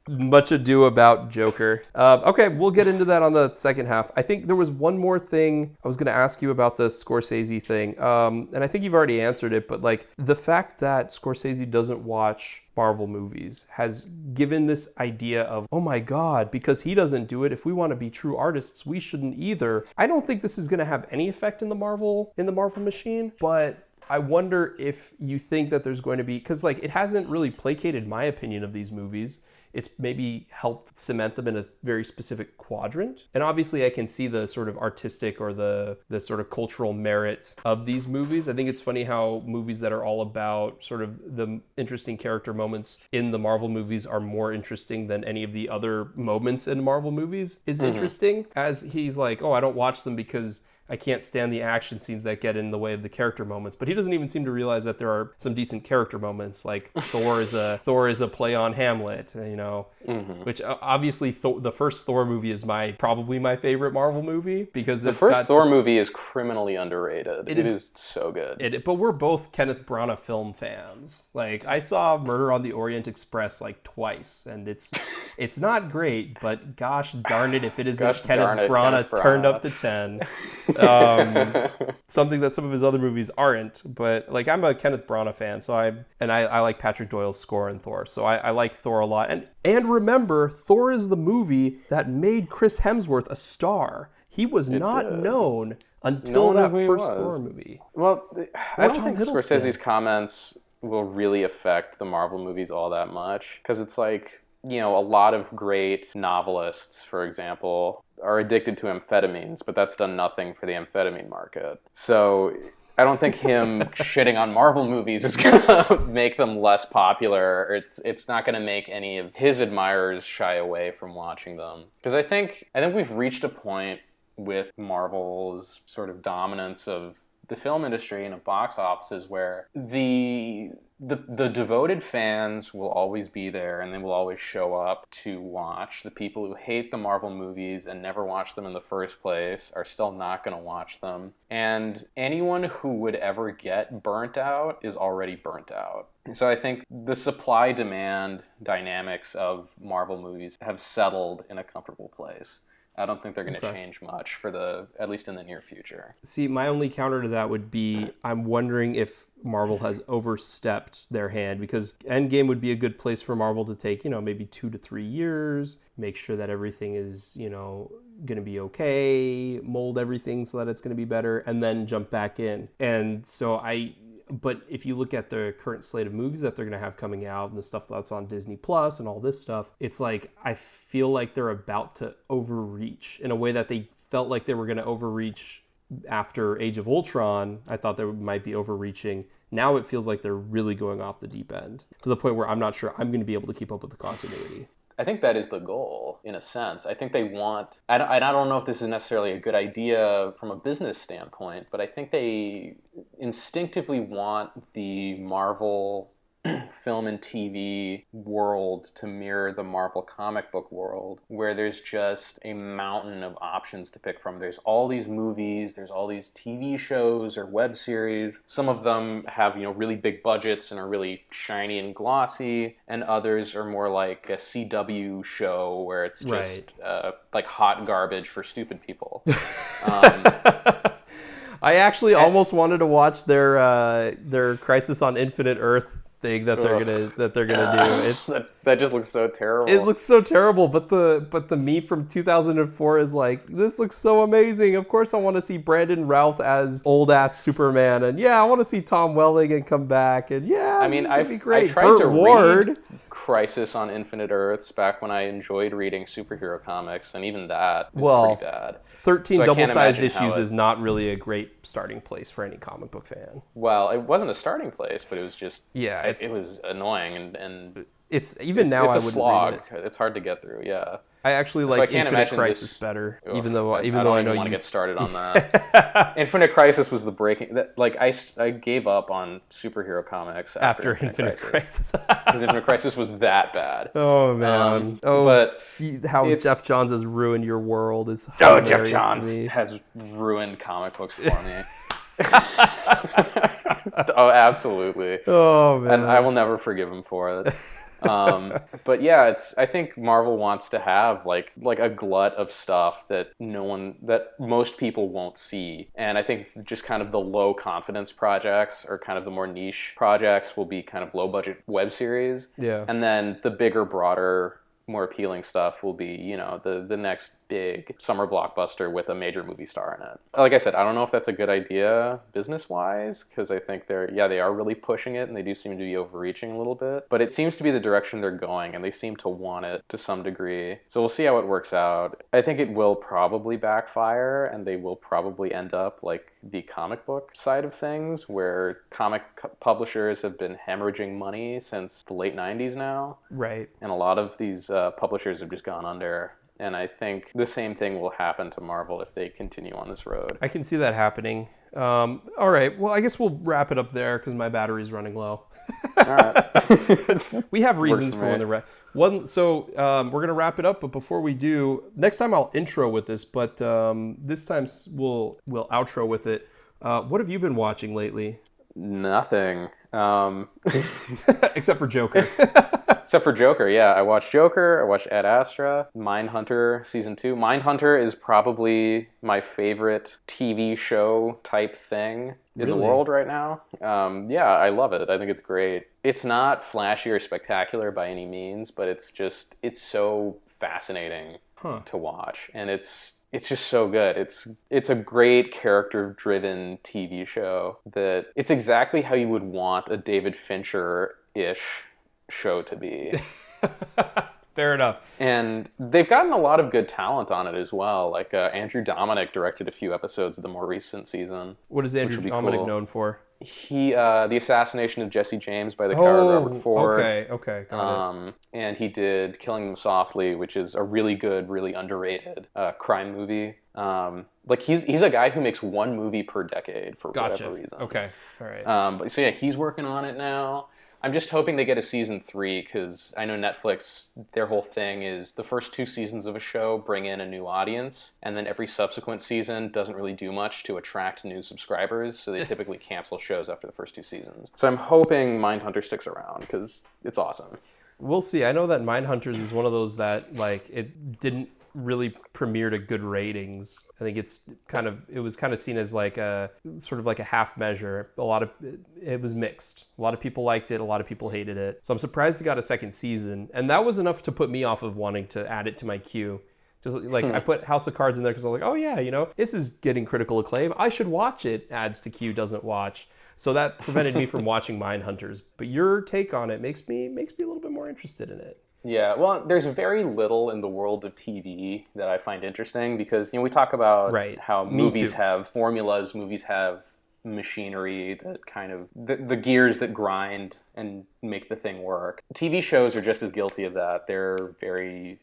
Much ado about Joker. Okay, we'll get into that on the second half. I think there was one more thing I was going to ask you about the Scorsese thing, and I think you've already answered it, but like the fact that Scorsese doesn't watch Marvel movies has given this idea of, oh my God, because he doesn't do it, if we want to be true artists, we shouldn't either. I don't think this is going to have any effect in the Marvel machine, but I wonder if you think that there's going to be, because like it hasn't really placated my opinion of these movies. It's maybe helped cement them in a very specific quadrant. And obviously I can see the sort of artistic or the sort of cultural merit of these movies. I think it's funny how movies that are all about sort of the interesting character moments in the Marvel movies are more interesting than any of the other moments in Marvel movies is interesting. As he's like, oh, I don't watch them because I can't stand the action scenes that get in the way of the character moments. But he doesn't even seem to realize that there are some decent character moments, like Thor is a play on Hamlet, which obviously the first Thor movie is probably my favorite Marvel movie because the first Thor movie is criminally underrated. It is so good. But we're both Kenneth Branagh film fans. Like, I saw Murder on the Orient Express like twice, and it's not great, but gosh darn it if it isn't Kenneth Branagh turned up to 10. Something that some of his other movies aren't. But like, I'm a Kenneth Branagh fan, so I like Patrick Doyle's score in Thor, so I like Thor a lot. And remember, Thor is the movie that made Chris Hemsworth a star. He was not known until that first Thor movie. Well, I don't think Scorsese's comments will really affect the Marvel movies all that much, because it's like, a lot of great novelists, for example, are addicted to amphetamines, but that's done nothing for the amphetamine market. So I don't think him shitting on Marvel movies is going to make them less popular. It's not going to make any of his admirers shy away from watching them. Because I think we've reached a point with Marvel's sort of dominance of the film industry and of box offices where the devoted fans will always be there, and they will always show up to watch. The people who hate the Marvel movies and never watched them in the first place are still not going to watch them. And anyone who would ever get burnt out is already burnt out. So I think the supply-demand dynamics of Marvel movies have settled in a comfortable place. I don't think they're going to change much at least in the near future. See, my only counter to that would be, I'm wondering if Marvel has overstepped their hand, because Endgame would be a good place for Marvel to take, maybe 2 to 3 years, make sure that everything is, going to be okay, mold everything so that it's going to be better, and then jump back in. And so but if you look at the current slate of movies that they're going to have coming out and the stuff that's on Disney Plus and all this stuff, it's like, I feel like they're about to overreach in a way that they felt like they were going to overreach after Age of Ultron. I thought they might be overreaching. Now it feels like they're really going off the deep end to the point where I'm not sure I'm going to be able to keep up with the continuity. I think that is the goal, in a sense. I think they want... I don't know if this is necessarily a good idea from a business standpoint, but I think they instinctively want the Marvel film and TV world to mirror the Marvel comic book world, where there's just a mountain of options to pick from. There's all these movies, there's all these TV shows or web series. Some of them have, really big budgets and are really shiny and glossy, and others are more like a CW show where it's just like hot garbage for stupid people. I actually almost wanted to watch their Crisis on Infinite Earth thing that they're gonna do. It's that just looks so terrible. It looks so terrible, but the me from 2004 is like, this looks so amazing. Of course I want to see Brandon Routh as old ass Superman, and I want to see Tom Welling and come back, and this is gonna be great. I tried to read Crisis on Infinite Earths back when I enjoyed reading superhero comics, and even that was pretty bad. 13 double-sized issues is not really a great starting place for any comic book fan. Well, it wasn't a starting place, but it was just... it was annoying, and it's even now I wouldn't slog. read it. It's hard to get through, yeah. I actually like Infinite Crisis better, even though I know you want to get started on that. Infinite Crisis was the breaking... I gave up on superhero comics after Infinite Crisis. Because Infinite Crisis was that bad. Oh, man. How Jeff Johns has ruined your world is hilarious to me. Jeff Johns has ruined comic books for me. Oh, absolutely. Oh, man. And I will never forgive him for it. But yeah, I think Marvel wants to have like a glut of stuff that most people won't see. And I think just kind of the low confidence projects, or kind of the more niche projects, will be kind of low budget web series. Yeah. And then the bigger, broader, more appealing stuff will be, the next big summer blockbuster with a major movie star in it. Like I said, I don't know if that's a good idea business-wise, because I think they are really pushing it, and they do seem to be overreaching a little bit. But it seems to be the direction they're going, and they seem to want it to some degree. So we'll see how it works out. I think it will probably backfire, and they will probably end up like the comic book side of things, where comic publishers have been hemorrhaging money since the late 90s now. Right. And a lot of these publishers have just gone under. And I think the same thing will happen to Marvel if they continue on this road. I can see that happening. All right. Well, I guess we'll wrap it up there because my battery's running low. All right. We have reasons for when the So we're gonna wrap it up, but before we do, next time I'll intro with this, but this time we'll outro with it. What have you been watching lately? Nothing. Except for Joker. Except for Joker, yeah. I watched Joker, I watched Ad Astra, Mindhunter Season 2. Mindhunter is probably my favorite TV show type thing in the world right now. Yeah, I love it. I think it's great. It's not flashy or spectacular by any means, but it's so fascinating to watch. And it's just so good. It's a great character-driven TV show that it's exactly how you would want a David Fincher-ish show to be. Fair enough. And they've gotten a lot of good talent on it as well. Like Andrew Dominic directed a few episodes of the more recent season. What is Andrew Dominic known for? He the assassination of Jesse James by the coward Robert Ford. Okay, got it. And he did Killing Them Softly, which is a really good, really underrated crime movie. Like he's a guy who makes one movie per decade for whatever reason. Okay, all right. But so yeah, he's working on it now. I'm just hoping they get a season 3 because I know Netflix, their whole thing is the first 2 seasons of a show bring in a new audience, and then every subsequent season doesn't really do much to attract new subscribers, so they typically cancel shows after the first 2 seasons. So I'm hoping Mindhunter sticks around because it's awesome. We'll see. I know that Mindhunters is one of those that like it didn't really premiere to good ratings. I think it was kind of seen as like a sort of like a half measure. It was mixed. A lot of people liked it, a lot of people hated it. So I'm surprised it got a second season, and that was enough to put me off of wanting to add it to my queue. Just like I put House of Cards in there because I was like, oh yeah, this is getting critical acclaim. I should watch it. Adds to queue, doesn't watch. So that prevented me from watching Mindhunters. But your take on it makes me a little bit more interested in it. Yeah, well, there's very little in the world of TV that I find interesting because, we talk about how movies have formulas, movies have machinery that kind of, the gears that grind and make the thing work. TV shows are just as guilty of that. They're very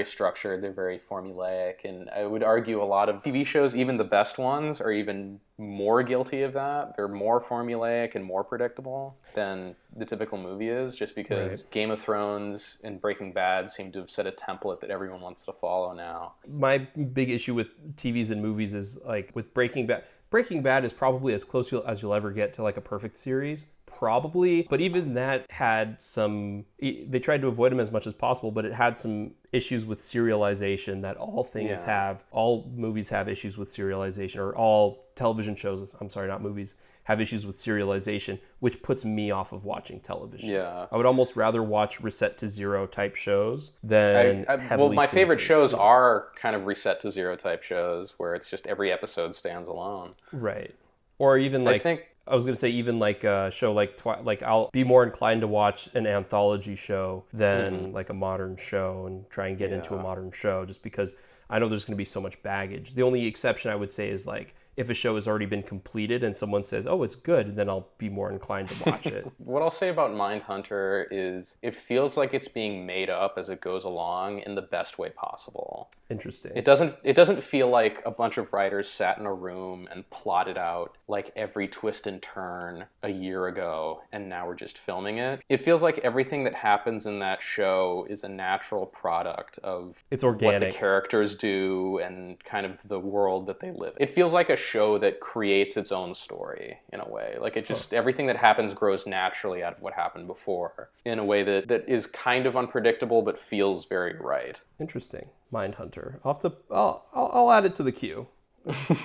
structured, they're very formulaic, and I would argue a lot of TV shows, even the best ones, are even more guilty of that. They're more formulaic and more predictable than the typical movie is, just because Game of Thrones and Breaking Bad seem to have set a template that everyone wants to follow now. My big issue with TVs and movies is like with Breaking Bad. Breaking Bad is probably as close as you'll ever get to like a perfect series, probably. But even that had some, they tried to avoid them as much as possible, but it had some issues with serialization that all things have. All movies have issues with serialization, or all television shows, I'm sorry, not movies, have issues with serialization, which puts me off of watching television. Yeah. I would almost rather watch Reset to Zero type shows than heavily my favorite shows are kind of Reset to Zero type shows where it's just every episode stands alone. Right. Or even like, I was going to say even like a show like I'll be more inclined to watch an anthology show than like a modern show and try and get into a modern show just because I know there's going to be so much baggage. The only exception I would say is like if a show has already been completed and someone says, oh, it's good, then I'll be more inclined to watch it. What I'll say about Mindhunter is it feels like it's being made up as it goes along in the best way possible. Interesting. It doesn't feel like a bunch of writers sat in a room and plotted out like every twist and turn a year ago and now we're just filming it. It feels like everything that happens in that show is a natural product of it's organic. What the characters do and kind of the world that they live in. It feels like a show that creates its own story in a way. Like it just, everything that happens grows naturally out of what happened before in a way that is kind of unpredictable but feels very right. Interesting. Mindhunter. I'll add it to the queue.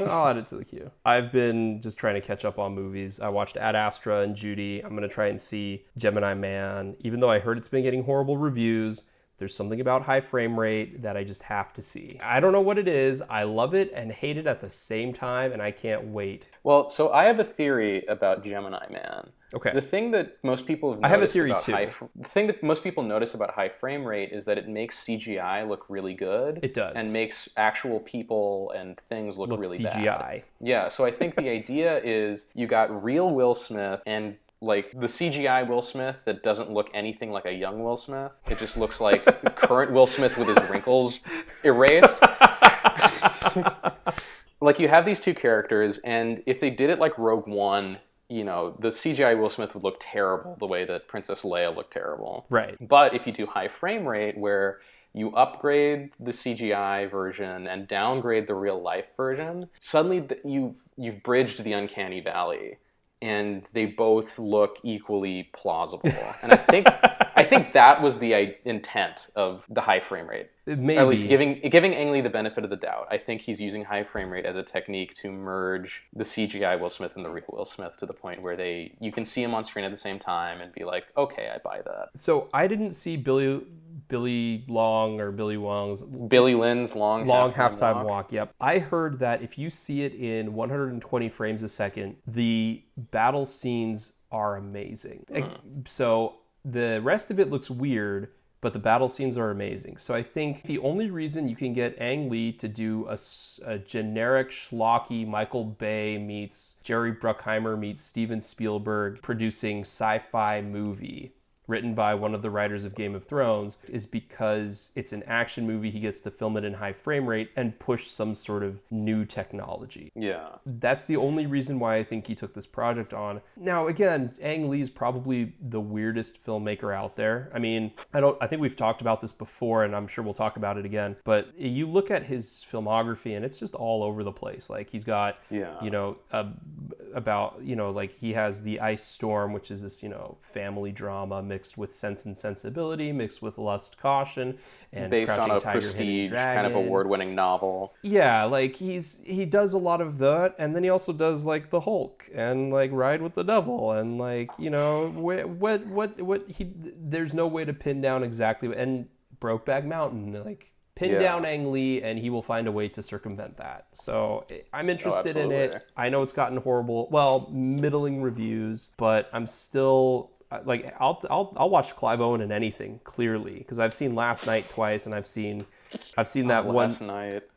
I'll add it to the queue. I've been just trying to catch up on movies. I watched Ad Astra and Judy. I'm going to try and see Gemini Man. Even though I heard it's been getting horrible reviews, there's something about high frame rate that I just have to see. I don't know what it is. I love it and hate it at the same time, and I can't wait. Well, so I have a theory about Gemini Man. Okay. The thing that most people have noticed I have a theory too. The thing that most people notice about high frame rate is that it makes CGI look really good. It does. And makes actual people and things look really CGI. bad. Yeah, so I think the idea is you got real Will Smith and like the CGI Will Smith that doesn't look anything like a young Will Smith. It just looks like current Will Smith with his wrinkles erased. Like, you have these two characters, and if they did it like Rogue One, you know, the CGI Will Smith would look terrible the way that Princess Leia looked terrible. Right. But if you do high frame rate, where you upgrade the CGI version and downgrade the real life version, suddenly you've bridged the uncanny valley, and they both look equally plausible. And I think that was the intent of the high frame rate. Maybe. At least giving Ang Lee the benefit of the doubt. I think he's using high frame rate as a technique to merge the CGI Will Smith and the real Will Smith to the point where you can see him on screen at the same time and be like, okay, I buy that. So I didn't see Billy Long or Billy Wong's Billy Lynn's long halftime walk. Yep. I heard that if you see it in 120 frames a second, the battle scenes are amazing. So the rest of it looks weird, but the battle scenes are amazing. So I think the only reason you can get Ang Lee to do a generic schlocky Michael Bay meets Jerry Bruckheimer meets Steven Spielberg producing sci-fi movie written by one of the writers of Game of Thrones is because it's an action movie. He gets to film it in high frame rate and push some sort of new technology. Yeah. That's the only reason why I think he took this project on. Now, again, Ang Lee's probably the weirdest filmmaker out there. I mean, I think we've talked about this before, and I'm sure we'll talk about it again, but you look at his filmography and it's just all over the place. Like, he's got, you know, like he has The Ice Storm, which is this, you know, family drama mixed with Sense and Sensibility, mixed with Lust, Caution, and based Crouching on a Tiger, prestige Hidden kind of award-winning novel. Yeah, like he does a lot of that, and then he also does like The Hulk and like Ride with the Devil, and like, you know, there's no way to pin down exactly, and Brokeback Mountain, like pin down Ang Lee and he will find a way to circumvent that. So I'm interested in it. I know it's gotten middling reviews, but I'm still like, I'll watch Clive Owen in anything, clearly, because I've seen Last Night twice, and I've seen that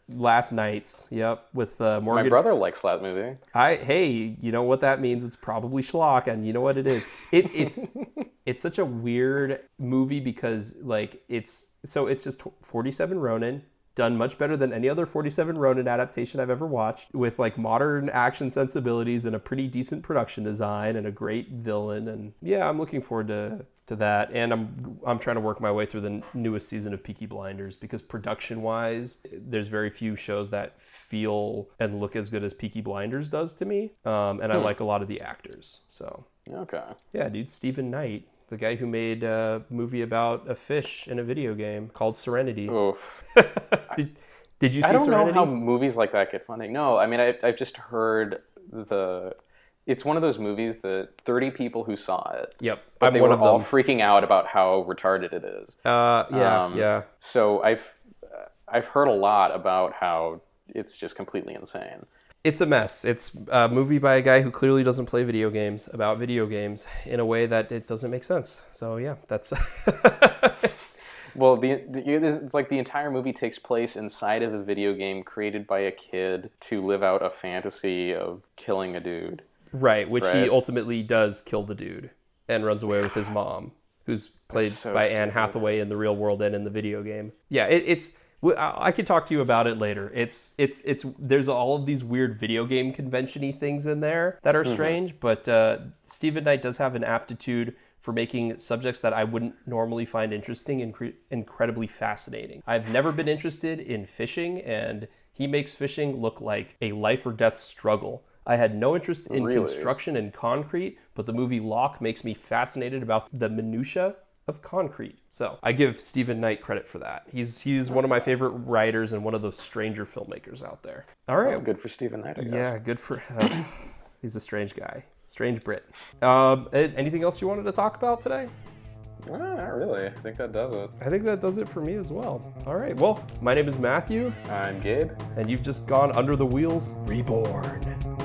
Last Nights, yep, with Morgan. My brother likes that movie. Hey, you know what that means? It's probably schlock, and you know what it is. It's such a weird movie because like it's just 47 Ronin, done much better than any other 47 Ronin adaptation I've ever watched, with like modern action sensibilities and a pretty decent production design and a great villain. And yeah, I'm looking forward to that. And I'm trying to work my way through the newest season of Peaky Blinders, because production wise, there's very few shows that feel and look as good as Peaky Blinders does to me. And I like a lot of the actors. So okay, yeah, dude, Stephen Knight, the guy who made a movie about a fish in a video game called Serenity. Did you see Serenity? I don't know how movies like that get funding. No, I mean, I've just heard it's one of those movies that 30 people who saw it. Yep. But they were all freaking out about how retarded it is. Yeah. So I've heard a lot about how it's just completely insane. It's a mess. It's a movie by a guy who clearly doesn't play video games about video games in a way that it doesn't make sense. So yeah, that's... Well, it's like the entire movie takes place inside of a video game created by a kid to live out a fantasy of killing a dude. Right, which he ultimately does kill the dude and runs away with his mom, who's played by Anne Hathaway in the real world and in the video game. Yeah, I could talk to you about it later. It's there's all of these weird video game convention-y things in there that are strange, but Stephen Knight does have an aptitude for making subjects that I wouldn't normally find interesting and incredibly fascinating. I've never been interested in fishing, and he makes fishing look like a life or death struggle. I had no interest in construction and concrete, but the movie Locke makes me fascinated about the minutia of concrete. So I give Stephen Knight credit for that. He's one of my favorite writers and one of the stranger filmmakers out there. All right. Well, good for Stephen Knight, I guess. Yeah, good for... he's a strange guy. Strange Brit. Anything else you wanted to talk about today? Not really. I think that does it. I think that does it for me as well. All right. Well, my name is Matthew. I'm Gabe. And you've just gone under the wheels Reborn.